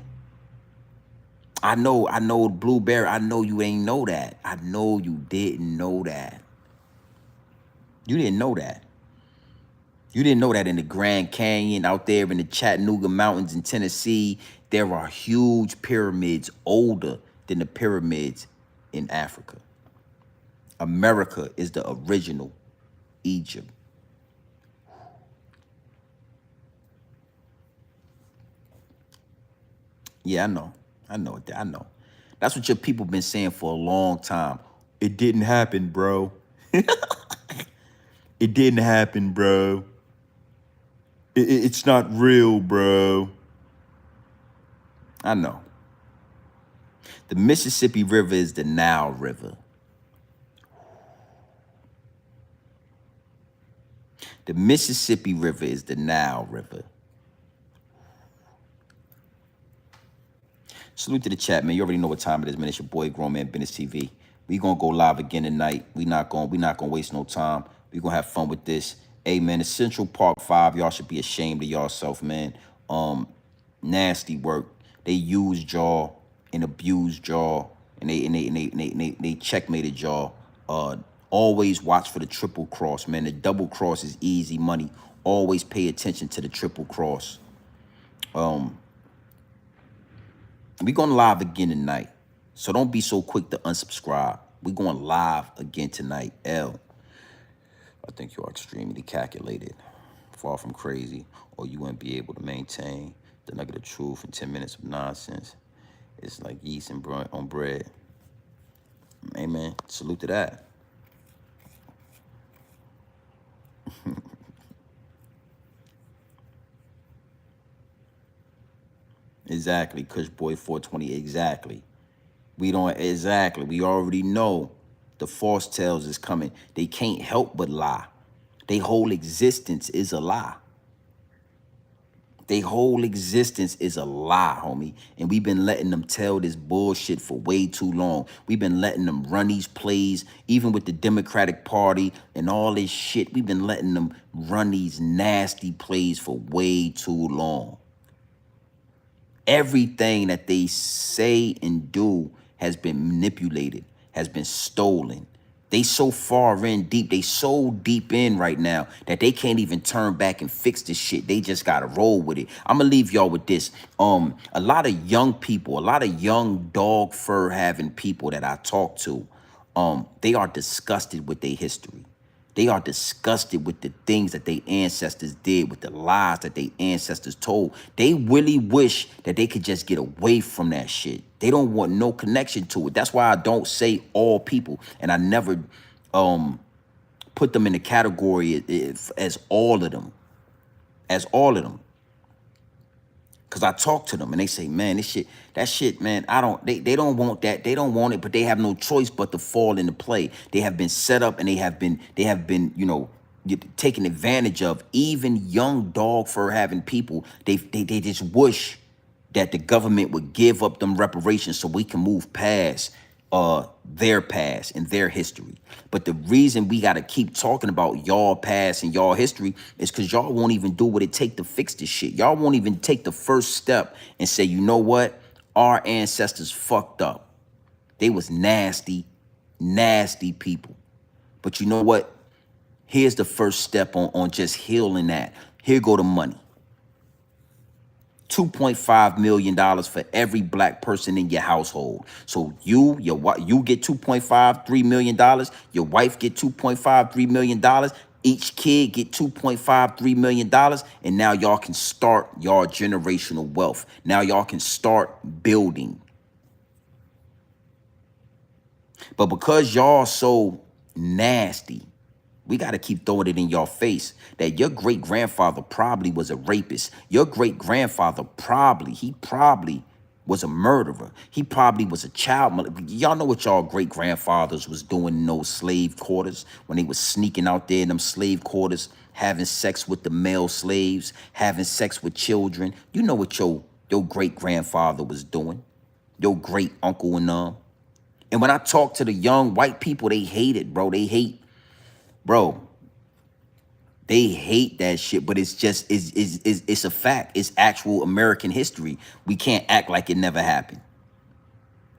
I know, Blueberry, I know you ain't know that. I know you didn't know that. You didn't know that. You didn't know that in the Grand Canyon, out there in the Chattanooga Mountains in Tennessee, there are huge pyramids older than the pyramids in Africa. America is the original Egypt. Yeah, I know. I know. That's what your people been saying for a long time. It didn't happen, bro. It didn't happen, bro. It's not real, bro. I know. The Mississippi River is the Nile River. The Mississippi River is the Nile River. Salute to the chat, man. You already know what time it is, man. It's your boy, Grown Man Business TV. We gonna go live again tonight. We not gonna waste no time. We gonna have fun with this. Hey, man, the Central Park 5, y'all should be ashamed of yourself, man. Nasty work. They used y'all and abused y'all, and they checkmated y'all. Always watch for the triple cross, man. The double cross is easy money. Always pay attention to the triple cross. We going live again tonight, so don't be so quick to unsubscribe. We going live again tonight. I think you are extremely calculated, far from crazy, or you wouldn't be able to maintain the nugget of truth in 10 minutes of nonsense. It's like yeast and on bread. Amen. Salute to that. Exactly. Kush Boy 420. Exactly. We already know the false tales is coming. They can't help but lie. Their whole existence is a lie. Their whole existence is a lie, homie. And we've been letting them tell this bullshit for way too long. We've been letting them run these plays, even with the Democratic Party and all this shit. We've been letting them run these nasty plays for way too long. Everything that they say and do has been manipulated, has been stolen. They so far in deep, they so deep in right now that they can't even turn back and fix this shit. They just gotta roll with it. I'm gonna leave y'all with this. A lot of young people, a lot of young dog fur having people that I talk to, they are disgusted with their history. They are disgusted with the things that their ancestors did, with the lies that their ancestors told. They really wish that they could just get away from that shit. They don't want no connection to it. That's why I don't say all people, and I never put them in the category as all of them. As all of them. Cause I talk to them and they say, man, that shit, man, they don't want that. They don't want it, but they have no choice but to fall into play. They have been set up and they have been, you know, taken advantage of. Even young dog fur having people, they just wish that the government would give up them reparations so we can move past their past and their history. But the reason we got to keep talking about y'all past and y'all history is because y'all won't even do what it take to fix this shit. Y'all won't even take the first step and say, you know what? Our ancestors fucked up. They was nasty, nasty people. But you know what? Here's the first step on just healing that. Here go the money. $2.5 million for every black person in your household. So you get $2.5-3 million. Your wife get $2.5-3 million. Each kid get $2.5-3 million. And now y'all can start your generational wealth. Now y'all can start building. But because y'all so nasty, we got to keep throwing it in your face that your great-grandfather probably was a rapist. Your great-grandfather probably was a murderer. He probably was a child molester. Y'all know what y'all great-grandfathers was doing in those slave quarters when they was sneaking out there in them slave quarters, having sex with the male slaves, having sex with children. You know what your your great-grandfather was doing, your great uncle and them. And when I talk to the young white people, they hate it, bro. They hate, bro. They hate that shit, but it's just it's a fact. It's actual American history. We can't act like it never happened.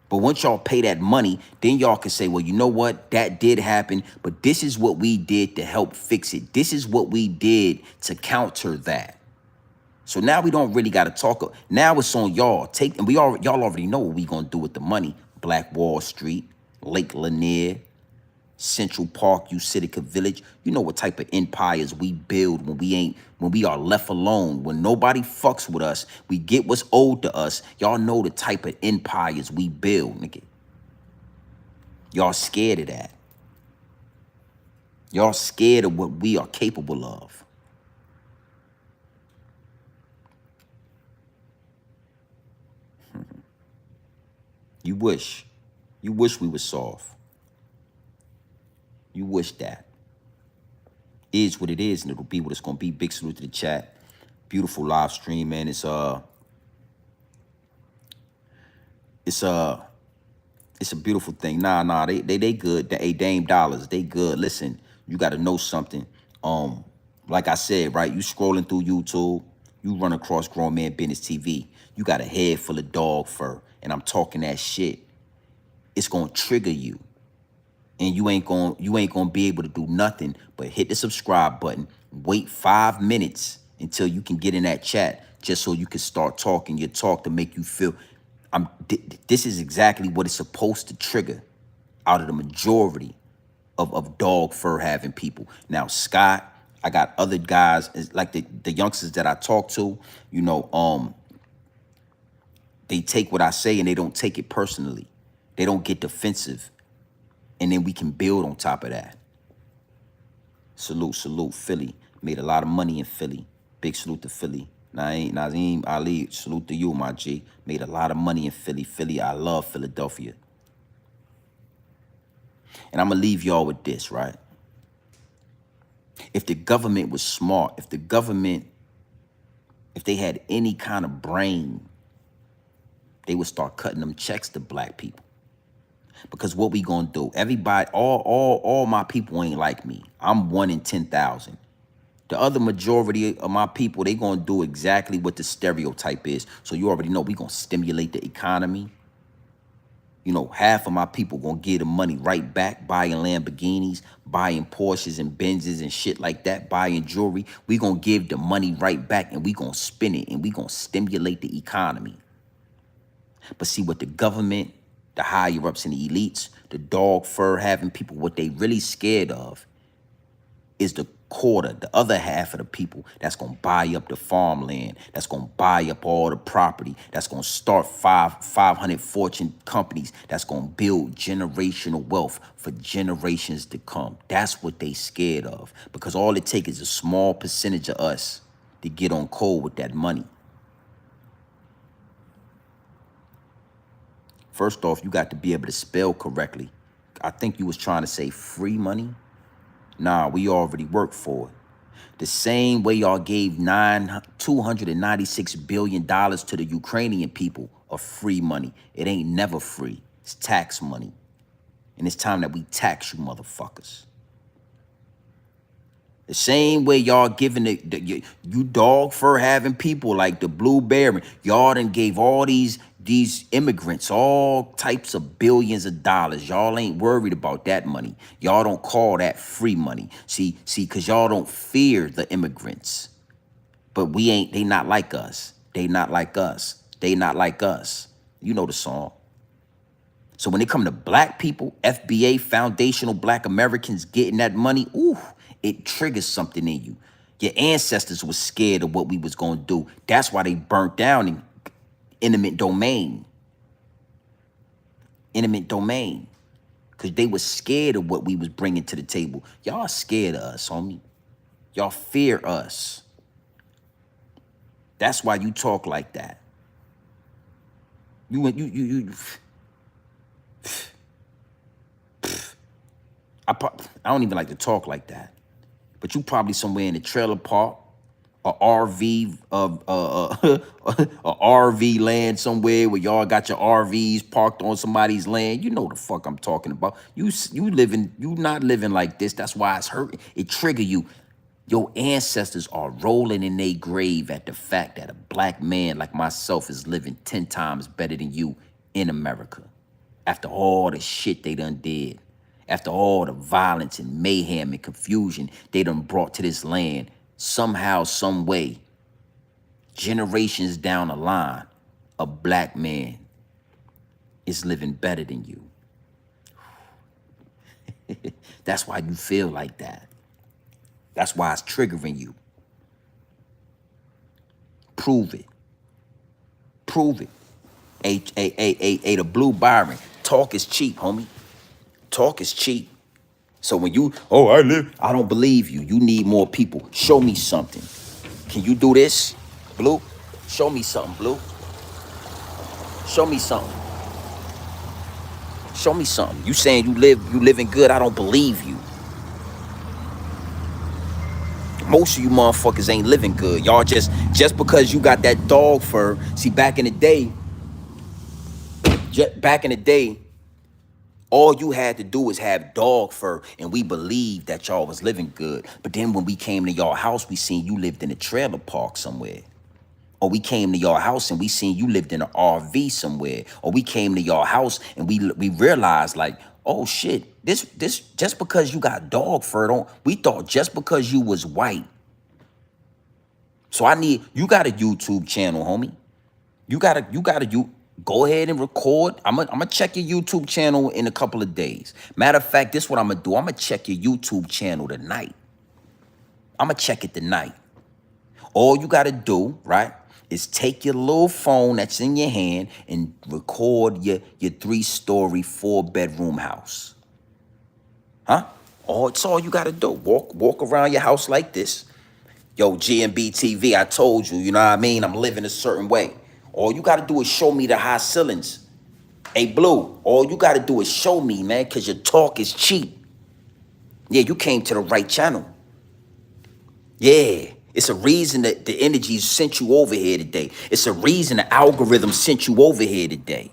But once y'all pay that money, then y'all can say, well, you know what? That did happen, but this is what we did to help fix it. This is what we did to counter that. So now we don't really got to talk. Now it's on y'all. And y'all already know what we gonna do with the money. Black Wall Street, Lake Lanier, Central Park, Utica Village. You know what type of empires we build when we are left alone, when nobody fucks with us. We get what's owed to us. Y'all know the type of empires we build, nigga. Y'all scared of that. Y'all scared of what we are capable of. You wish we were soft. You wish that. Is what it is, and it'll be what it's gonna be. Big salute to the chat. Beautiful live stream, man. It's a beautiful thing. Nah, they good. They Dame Dollars, they good. Listen, you gotta know something. Like I said, right? You scrolling through YouTube, you run across Grown Man Business TV. You got a head full of dog fur, and I'm talking that shit. It's gonna trigger you. And you ain't gonna be able to do nothing but hit the subscribe button, wait 5 minutes until you can get in that chat, just so you can start talking your talk to make you feel this is exactly what it's supposed to trigger out of the majority of dog fur having people. Now, Scott, I got other guys like the youngsters that I talk to, you know, they take what I say and they don't take it personally. They don't get defensive. And then we can build on top of that. Salute, Philly. Made a lot of money in Philly. Big salute to Philly. Naeem Ali, salute to you, my G. Made a lot of money in Philly. Philly, I love Philadelphia. And I'm going to leave y'all with this, right? If the government was smart, if they had any kind of brain, they would start cutting them checks to black people. Because what we gonna do? Everybody, all my people ain't like me. I'm 1 in 10,000. The other majority of my people, they gonna do exactly what the stereotype is. So you already know we gonna stimulate the economy. You know, half of my people gonna give the money right back, buying Lamborghinis, buying Porsches and Benzes and shit like that, buying jewelry. We gonna give the money right back and we gonna spend it and we gonna stimulate the economy. But see what the government, the higher ups and the elites, the dog fur having people, what they really scared of is the quarter, the other half of the people that's going to buy up the farmland, that's going to buy up all the property, that's going to start 500 Fortune companies, that's going to build generational wealth for generations to come. That's what they scared of, because all it takes is a small percentage of us to get on code with that money. First off, you got to be able to spell correctly. I think you was trying to say free money. Nah, we already worked for it. The same way y'all gave $296 billion to the Ukrainian people of free money. It ain't never free. It's tax money. And it's time that we tax you motherfuckers. The same way y'all giving you dog fur having people like the Blue Baron, y'all done gave all these immigrants all types of billions of dollars. Y'all ain't worried about that money. Y'all don't call that free money. See, because y'all don't fear the immigrants. But they not like us. They not like us. They not like us. You know the song. So when it come to black people, FBA, foundational black Americans getting that money, ooh, it triggers something in you. Your ancestors were scared of what we was going to do. That's why they burnt down in intimate domain. Intimate domain. Because they were scared of what we was bringing to the table. Y'all scared of us, homie. Y'all fear us. That's why you talk like that. I don't even like to talk like that. But you probably somewhere in the trailer park a RV a RV land somewhere where y'all got your RVs parked on somebody's land. You know the fuck I'm talking about. You not living like this. That's why it's hurting. It trigger you. Your ancestors are rolling in their grave at the fact that a black man like myself is living 10 times better than you in America. After all the shit they done did, after all the violence and mayhem and confusion they done brought to this land, somehow, some way, generations down the line, a black man is living better than you. That's why you feel like that. That's why it's triggering you. Prove it. Prove it. The Blue Byron. Talk is cheap, homie. Talk is cheap. So when you, I don't believe you. You need more people. Show me something. Can you do this, Blue? Show me something, Blue. Show me something. Show me something. You saying you living good? I don't believe you. Most of you motherfuckers ain't living good. Y'all just because you got that dog fur. See, back in the day, all you had to do was have dog fur, and we believed that y'all was living good. But then when we came to y'all house, we seen you lived in a trailer park somewhere. Or we came to your house and we seen you lived in an RV somewhere. Or we came to your house and we realized like, oh shit, this just because you got dog fur, we thought just because you was white. So you got a YouTube channel, homie. You go ahead and record. I'm gonna check your YouTube channel in a couple of days. Matter of fact, this is what I'm gonna do. I'm gonna check your YouTube channel tonight. I'm gonna check it tonight. All you gotta do, right, is take your little phone that's in your hand and record your 3-story, 4-bedroom house. Huh? It's all you gotta do. Walk around your house like this. Yo, GMB TV, I told you, you know what I mean? I'm living a certain way. All you gotta do is show me the high ceilings. Hey, Blue, all you gotta do is show me, man, because your talk is cheap. Yeah, you came to the right channel. Yeah, it's a reason that the energy sent you over here today. It's a reason the algorithm sent you over here today.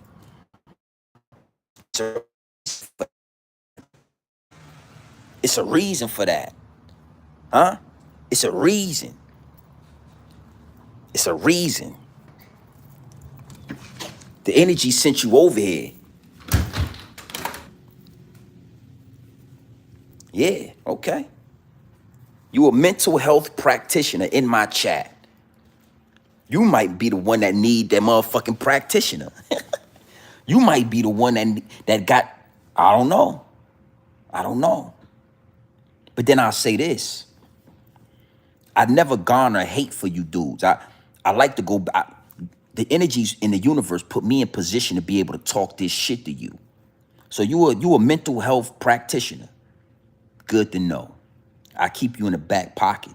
It's a reason for that. Huh? It's a reason. It's a reason. The energy sent you over here. Yeah, okay. You a mental health practitioner in my chat. You might be the one that need that motherfucking practitioner. You might be the one that got, I don't know. But then I'll say this. I never garner hate for you dudes. I like to go back. The energies in the universe put me in position to be able to talk this shit to you. So you a mental health practitioner. Good to know. I keep you in the back pocket.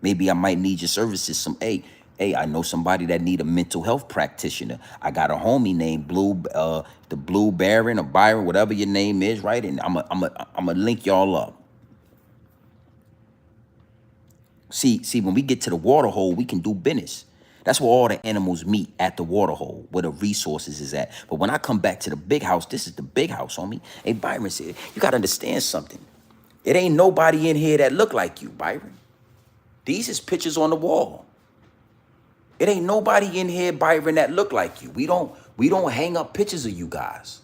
Maybe I might need your services. Hey, I know somebody that need a mental health practitioner. I got a homie named the Blue Baron or Byron, whatever your name is, right? And I'm a link y'all up. See, when we get to the water hole, we can do business. That's where all the animals meet, at the water hole, where the resources is at. But when I come back to the big house, this is the big house, homie. Hey, Byron said, you got to understand something. It ain't nobody in here that look like you, Byron. These is pictures on the wall. It ain't nobody in here, Byron, that look like you. We don't hang up pictures of you guys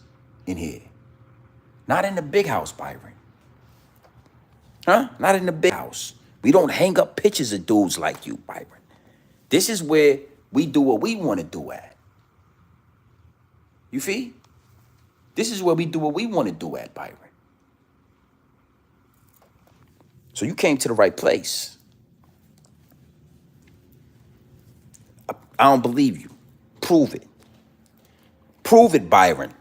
in here. Not in the big house, Byron. Huh? Not in the big house. We don't hang up pictures of dudes like you, Byron. This is where we do what we want to do at. You feel? This is where we do what we want to do at, Byron. So you came to the right place. I don't believe you. Prove it. Prove it, Byron.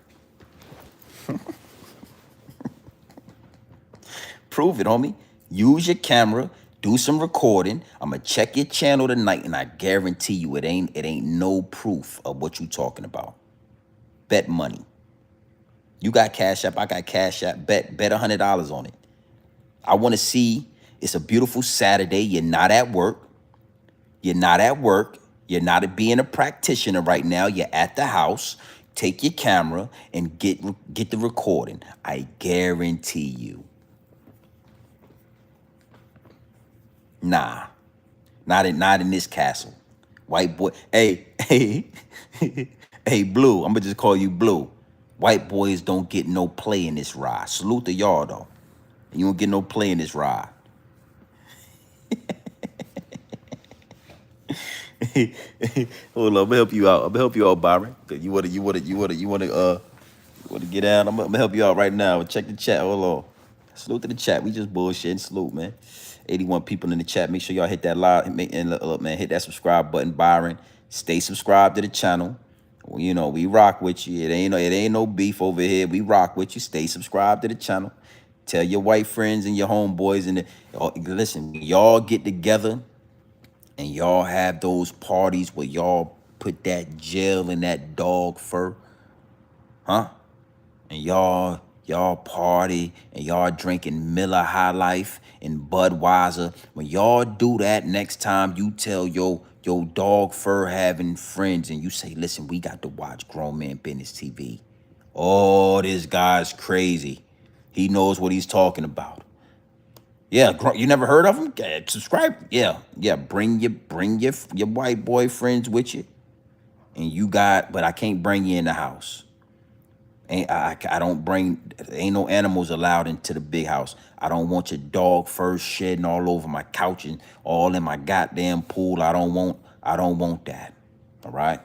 Prove it, homie. Use your camera. Do some recording. I'm gonna check your channel tonight, and I guarantee you it ain't no proof of what you talking about. Bet money. You got Cash App, I got Cash App. Bet $100 on it. I want to see. It's a beautiful Saturday. You're not at work. You're not at work. You're not being a practitioner right now. You're at the house. Take your camera and get the recording. I guarantee you. Nah, not in this castle. White boy. Hey, hey, hey, Blue. I'm gonna just call you Blue. White boys don't get no play in this ride. Salute to y'all though. You don't get no play in this ride. Hold on, I'm gonna help you out. I'm gonna help you out, Byron. 'Cause you wanna get down. I'm gonna help you out right now. Check the chat. Hold on. Salute to the chat. We just bullshitting. Salute, man. 81 people in the chat. Make sure y'all hit that live and look, man, hit that subscribe button, Byron. Stay subscribed to the channel. You know, we rock with you. It ain't no beef over here. We rock with you. Stay subscribed to the channel. Tell your white friends and your homeboys listen, y'all get together and y'all have those parties where y'all put that gel in that dog fur, huh? And y'all party and y'all drinking Miller High Life and Budweiser. When y'all do that, next time you tell your dog fur having friends and you say, listen, we got to watch Grown Man Business TV. Oh, this guy's crazy. He knows what he's talking about. Yeah, you never heard of him? Subscribe. Yeah. Bring your white boyfriends with you, and but I can't bring you in the house. I don't bring. Ain't no animals allowed into the big house. I don't want your dog fur shedding all over my couch and all in my goddamn pool. I don't want that. All right.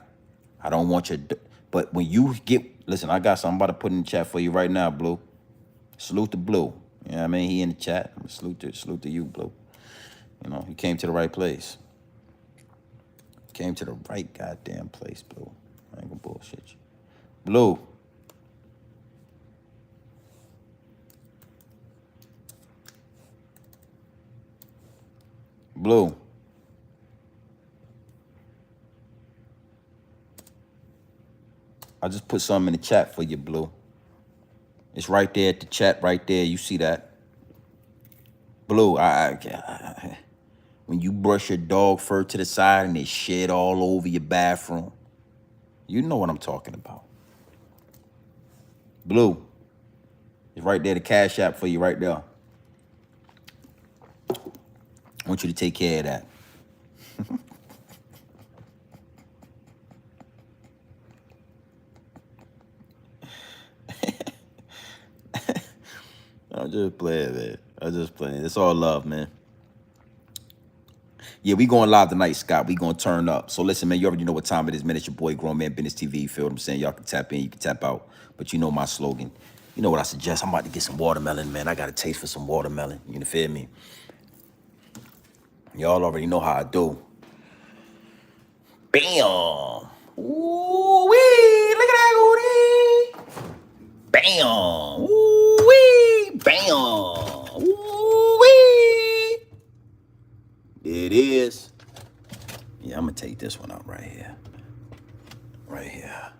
I don't want your. But when you listen, I got something I'm about to put in the chat for you right now, Blue. Salute to Blue. You know what I mean? He in the chat. Salute to you, Blue. You know, he came to the right place. Came to the right goddamn place, Blue. I ain't gonna bullshit you. Blue. Blue. I just put something in the chat for you, Blue. It's right there at the chat right there. You see that? Blue, when you brush your dog fur to the side and it shed all over your bathroom, you know what I'm talking about. Blue, it's right there, the Cash App for you right there. I want you to take care of that. I'm just playing, man. I'm just playing. It's all love, man. Yeah, we going live tonight, Scott. We going to turn up. So listen, man, you already know what time it is, man. It's your boy, Grown Man Business TV. You feel what I'm saying? Y'all can tap in, you can tap out. But you know my slogan. You know what I suggest? I'm about to get some watermelon, man. I got a taste for some watermelon. You feel me? Y'all already know how I do. Bam! Ooh-wee! Look at that, Goody! Bam! Ooh-wee! Bam! Ooh-wee! There it is. Yeah, I'm gonna take this one out right here. Right here.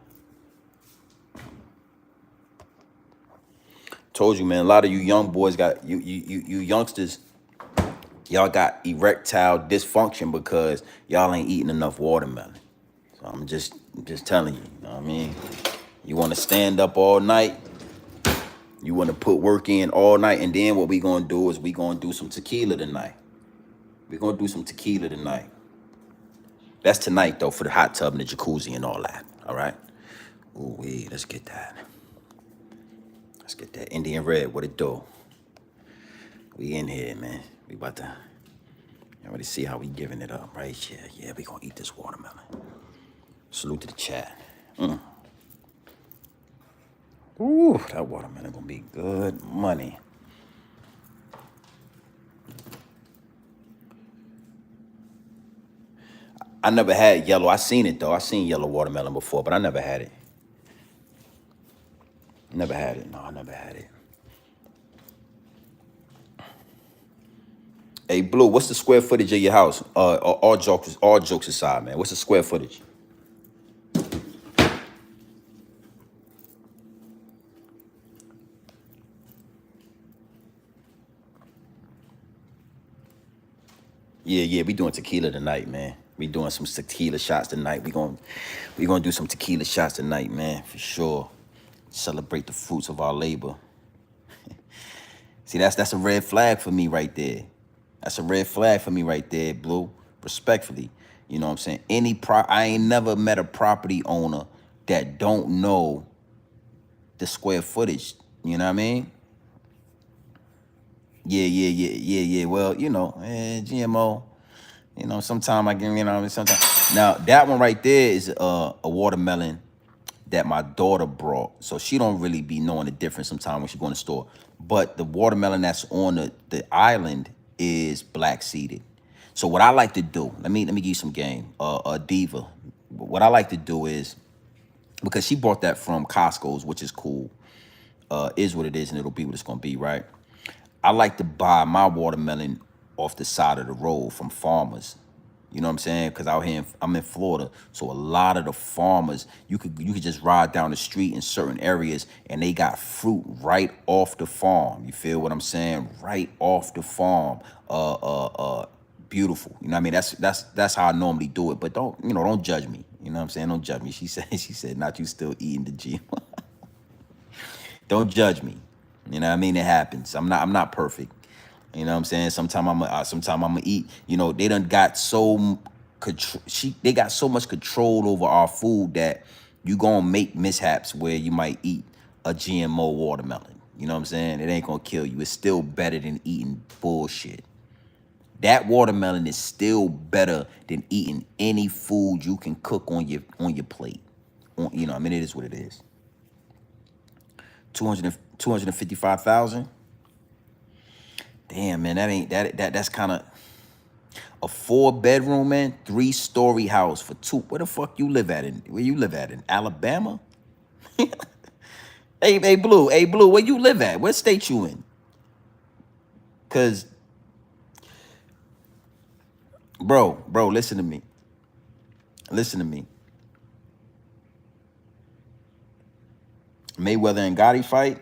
Told you, man, a lot of you young boys got, you youngsters, y'all got erectile dysfunction because y'all ain't eating enough watermelon. So I'm just telling you, you know what I mean? You want to stand up all night. You want to put work in all night. And then what we going to do is we going to do some tequila tonight. We're going to do some tequila tonight. That's tonight, though, for the hot tub and the jacuzzi and all that. All right? Ooh, let's get that. Let's get that Indian red. What it do? We in here, man. We about to already see how we giving it up right here. Yeah, we gonna eat this watermelon. Salute to the chat. Ooh, that watermelon gonna be good money. I never had yellow. I seen it though. I seen yellow watermelon before, but I never had it. Never had it. No, I never had it. Hey, Blue, what's the square footage of your house? All jokes aside, man. What's the square footage? Yeah, we doing tequila tonight, man. We doing some tequila shots tonight. We gonna do some tequila shots tonight, man, for sure. Celebrate the fruits of our labor. See, that's a red flag for me right there. That's a red flag for me right there, Blue. Respectfully. You know what I'm saying? I ain't never met a property owner that don't know the square footage. You know what I mean? Yeah. Well, GMO. Sometimes I can, sometimes. Now, that one right there is a watermelon that my daughter brought. So she don't really be knowing the difference sometimes when she go in the store. But the watermelon that's on the island is black seeded. So what I like to do, let me give you some game. Diva. What I like to do is, because she bought that from Costco's, which is cool. Is what it is, and it'll be what it's gonna be, right? I like to buy my watermelon off the side of the road from farmers. You know what I'm saying? Because out here, I'm in Florida, so a lot of the farmers, you could just ride down the street in certain areas, and they got fruit right off the farm. You feel what I'm saying? Right off the farm. Beautiful. You know what I mean? That's how I normally do it. But don't judge me. You know what I'm saying? Don't judge me. She said, not you still eating the gym. Don't judge me. You know what I mean? It happens. I'm not perfect. You know what I'm saying? Sometimes I'm gonna eat. They done got they got so much control over our food that you gonna make mishaps where you might eat a GMO watermelon. You know what I'm saying? It ain't gonna kill you. It's still better than eating bullshit. That watermelon is still better than eating any food you can cook on your plate. I mean, it is what it is. 255,000. Damn, man, that's kind of a 4-bedroom, man, 3-story house for two. Where the fuck you live at? Where you live at in Alabama? Hey, Blue, where you live at? What state you in? Cause, bro, listen to me. Mayweather and Gotti fight.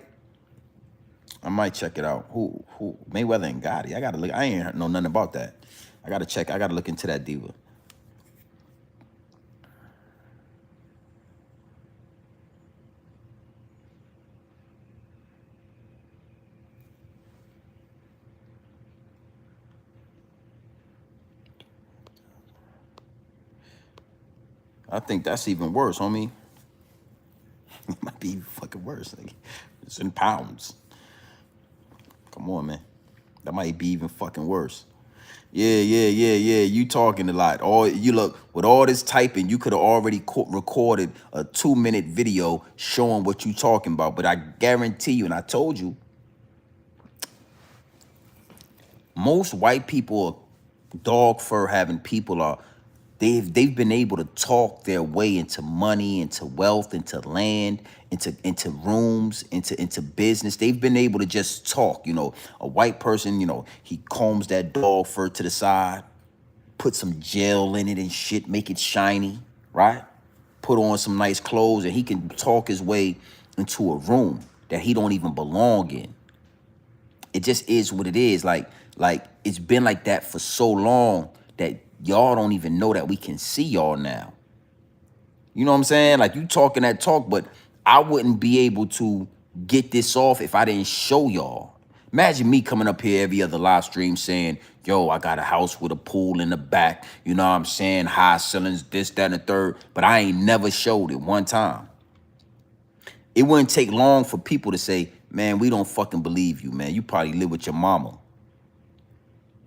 I might check it out. Who Mayweather and Gotti? I gotta look. I ain't know nothing about that. I gotta check. I gotta look into that, Diva. I think that's even worse, homie. It might be fucking worse. Like, it's in pounds. Come on, man. That might be even fucking worse. Yeah. You talking a lot. You look with all this typing, you could have already recorded a 2-minute video showing what you talking about. But I guarantee you, and I told you, most white people, dog fur having people they've been able to talk their way into money, into wealth, into land, into rooms, into business. They've been able to just talk. A white person, he combs that dog fur to the side, put some gel in it and shit, make it shiny, right? Put on some nice clothes, and he can talk his way into a room that he don't even belong in. It just is what it is. Like it's been like that for so long that y'all don't even know that we can see y'all now. You know what I'm saying? Like, you talking that talk, but I wouldn't be able to get this off if I didn't show y'all. Imagine me coming up here every other live stream saying, yo, I got a house with a pool in the back. You know what I'm saying? High ceilings, this, that, and the third. But I ain't never showed it one time. It wouldn't take long for people to say, man, we don't fucking believe you, man. You probably live with your mama.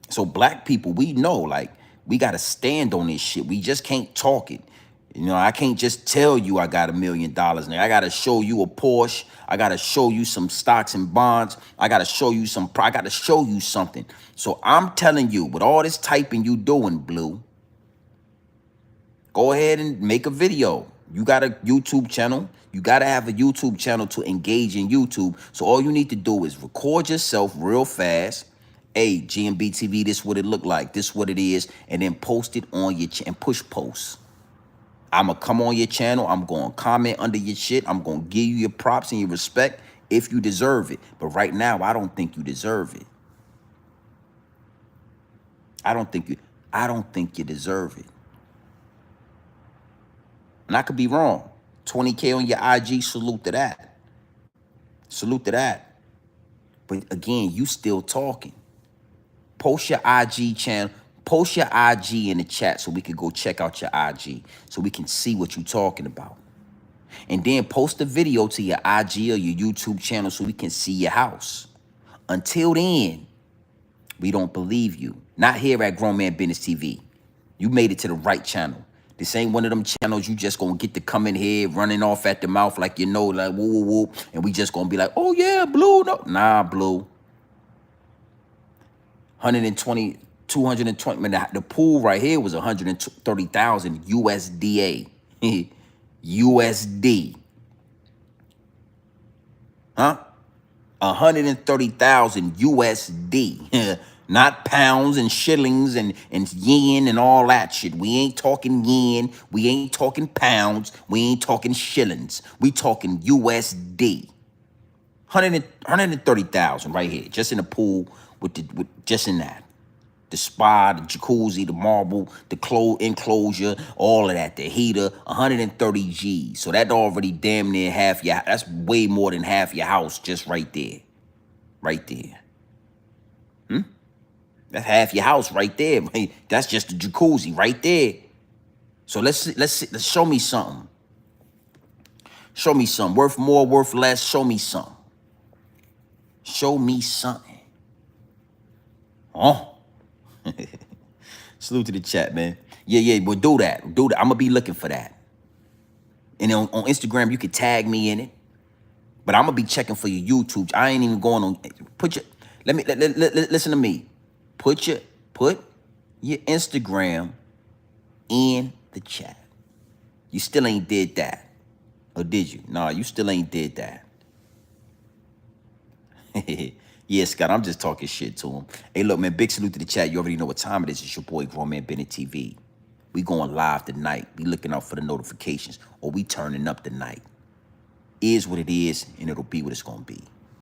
So black people, we know, like, we got to stand on this shit. We just can't talk it. I can't just tell you I got $1 million. I got to show you a Porsche. I got to show you some stocks and bonds. I got to show you I got to show you something. So I'm telling you, with all this typing you doing, Blue, go ahead and make a video. You got a YouTube channel. You got to have a YouTube channel to engage in YouTube. So all you need to do is record yourself real fast. Hey, GMB TV, this what it look like. This what it is. And then post it on your and push post. I'm going to come on your channel. I'm going to comment under your shit. I'm going to give you your props and your respect if you deserve it. But right now, I don't think you deserve it. I don't think you deserve it. And I could be wrong. 20K on your IG, salute to that. Salute to that. But again, you still talking. Post your IG channel. Post your IG in the chat so we can go check out your IG. So we can see what you're talking about. And then post a video to your IG or your YouTube channel so we can see your house. Until then, we don't believe you. Not here at Grown Man Business TV. You made it to the right channel. This ain't one of them channels you just gonna get to come in here running off at the mouth like you know, like woo woo woo, and we just gonna be like, oh yeah, Blue. No, nah, Blue. 120, 220. Man, the pool right here was 130,000 USDA. USD. Huh? 130,000 USD. Not pounds and shillings and yen and all that shit. We ain't talking yen. We ain't talking pounds. We ain't talking shillings. We talking USD. 130,000 right here. Just in the pool with just in that. The spa, the jacuzzi, the marble, the enclosure, all of that, the heater, 130 G's. So that already damn near half your, that's way more than half your house just right there. Right there. That's half your house right there. That's just the jacuzzi right there. So let's show me something. Show me something. Worth more, worth less. Show me something. Show me something. Oh. Salute to the chat, man. Yeah, well, do that. Do that. I'm gonna be looking for that. And on Instagram, you can tag me in it. But I'm gonna be checking for your YouTube. I ain't even going on. Put your. Listen to me. Put your Instagram in the chat. You still ain't did that, or did you? No, you still ain't did that. Yeah, Scott, I'm just talking shit to him. Hey, look, man, big salute to the chat. You already know what time it is. It's your boy, Grown Man Business TV. We going live tonight. Be looking out for the notifications, or we turning up tonight. Is what it is, and it'll be what it's gonna be.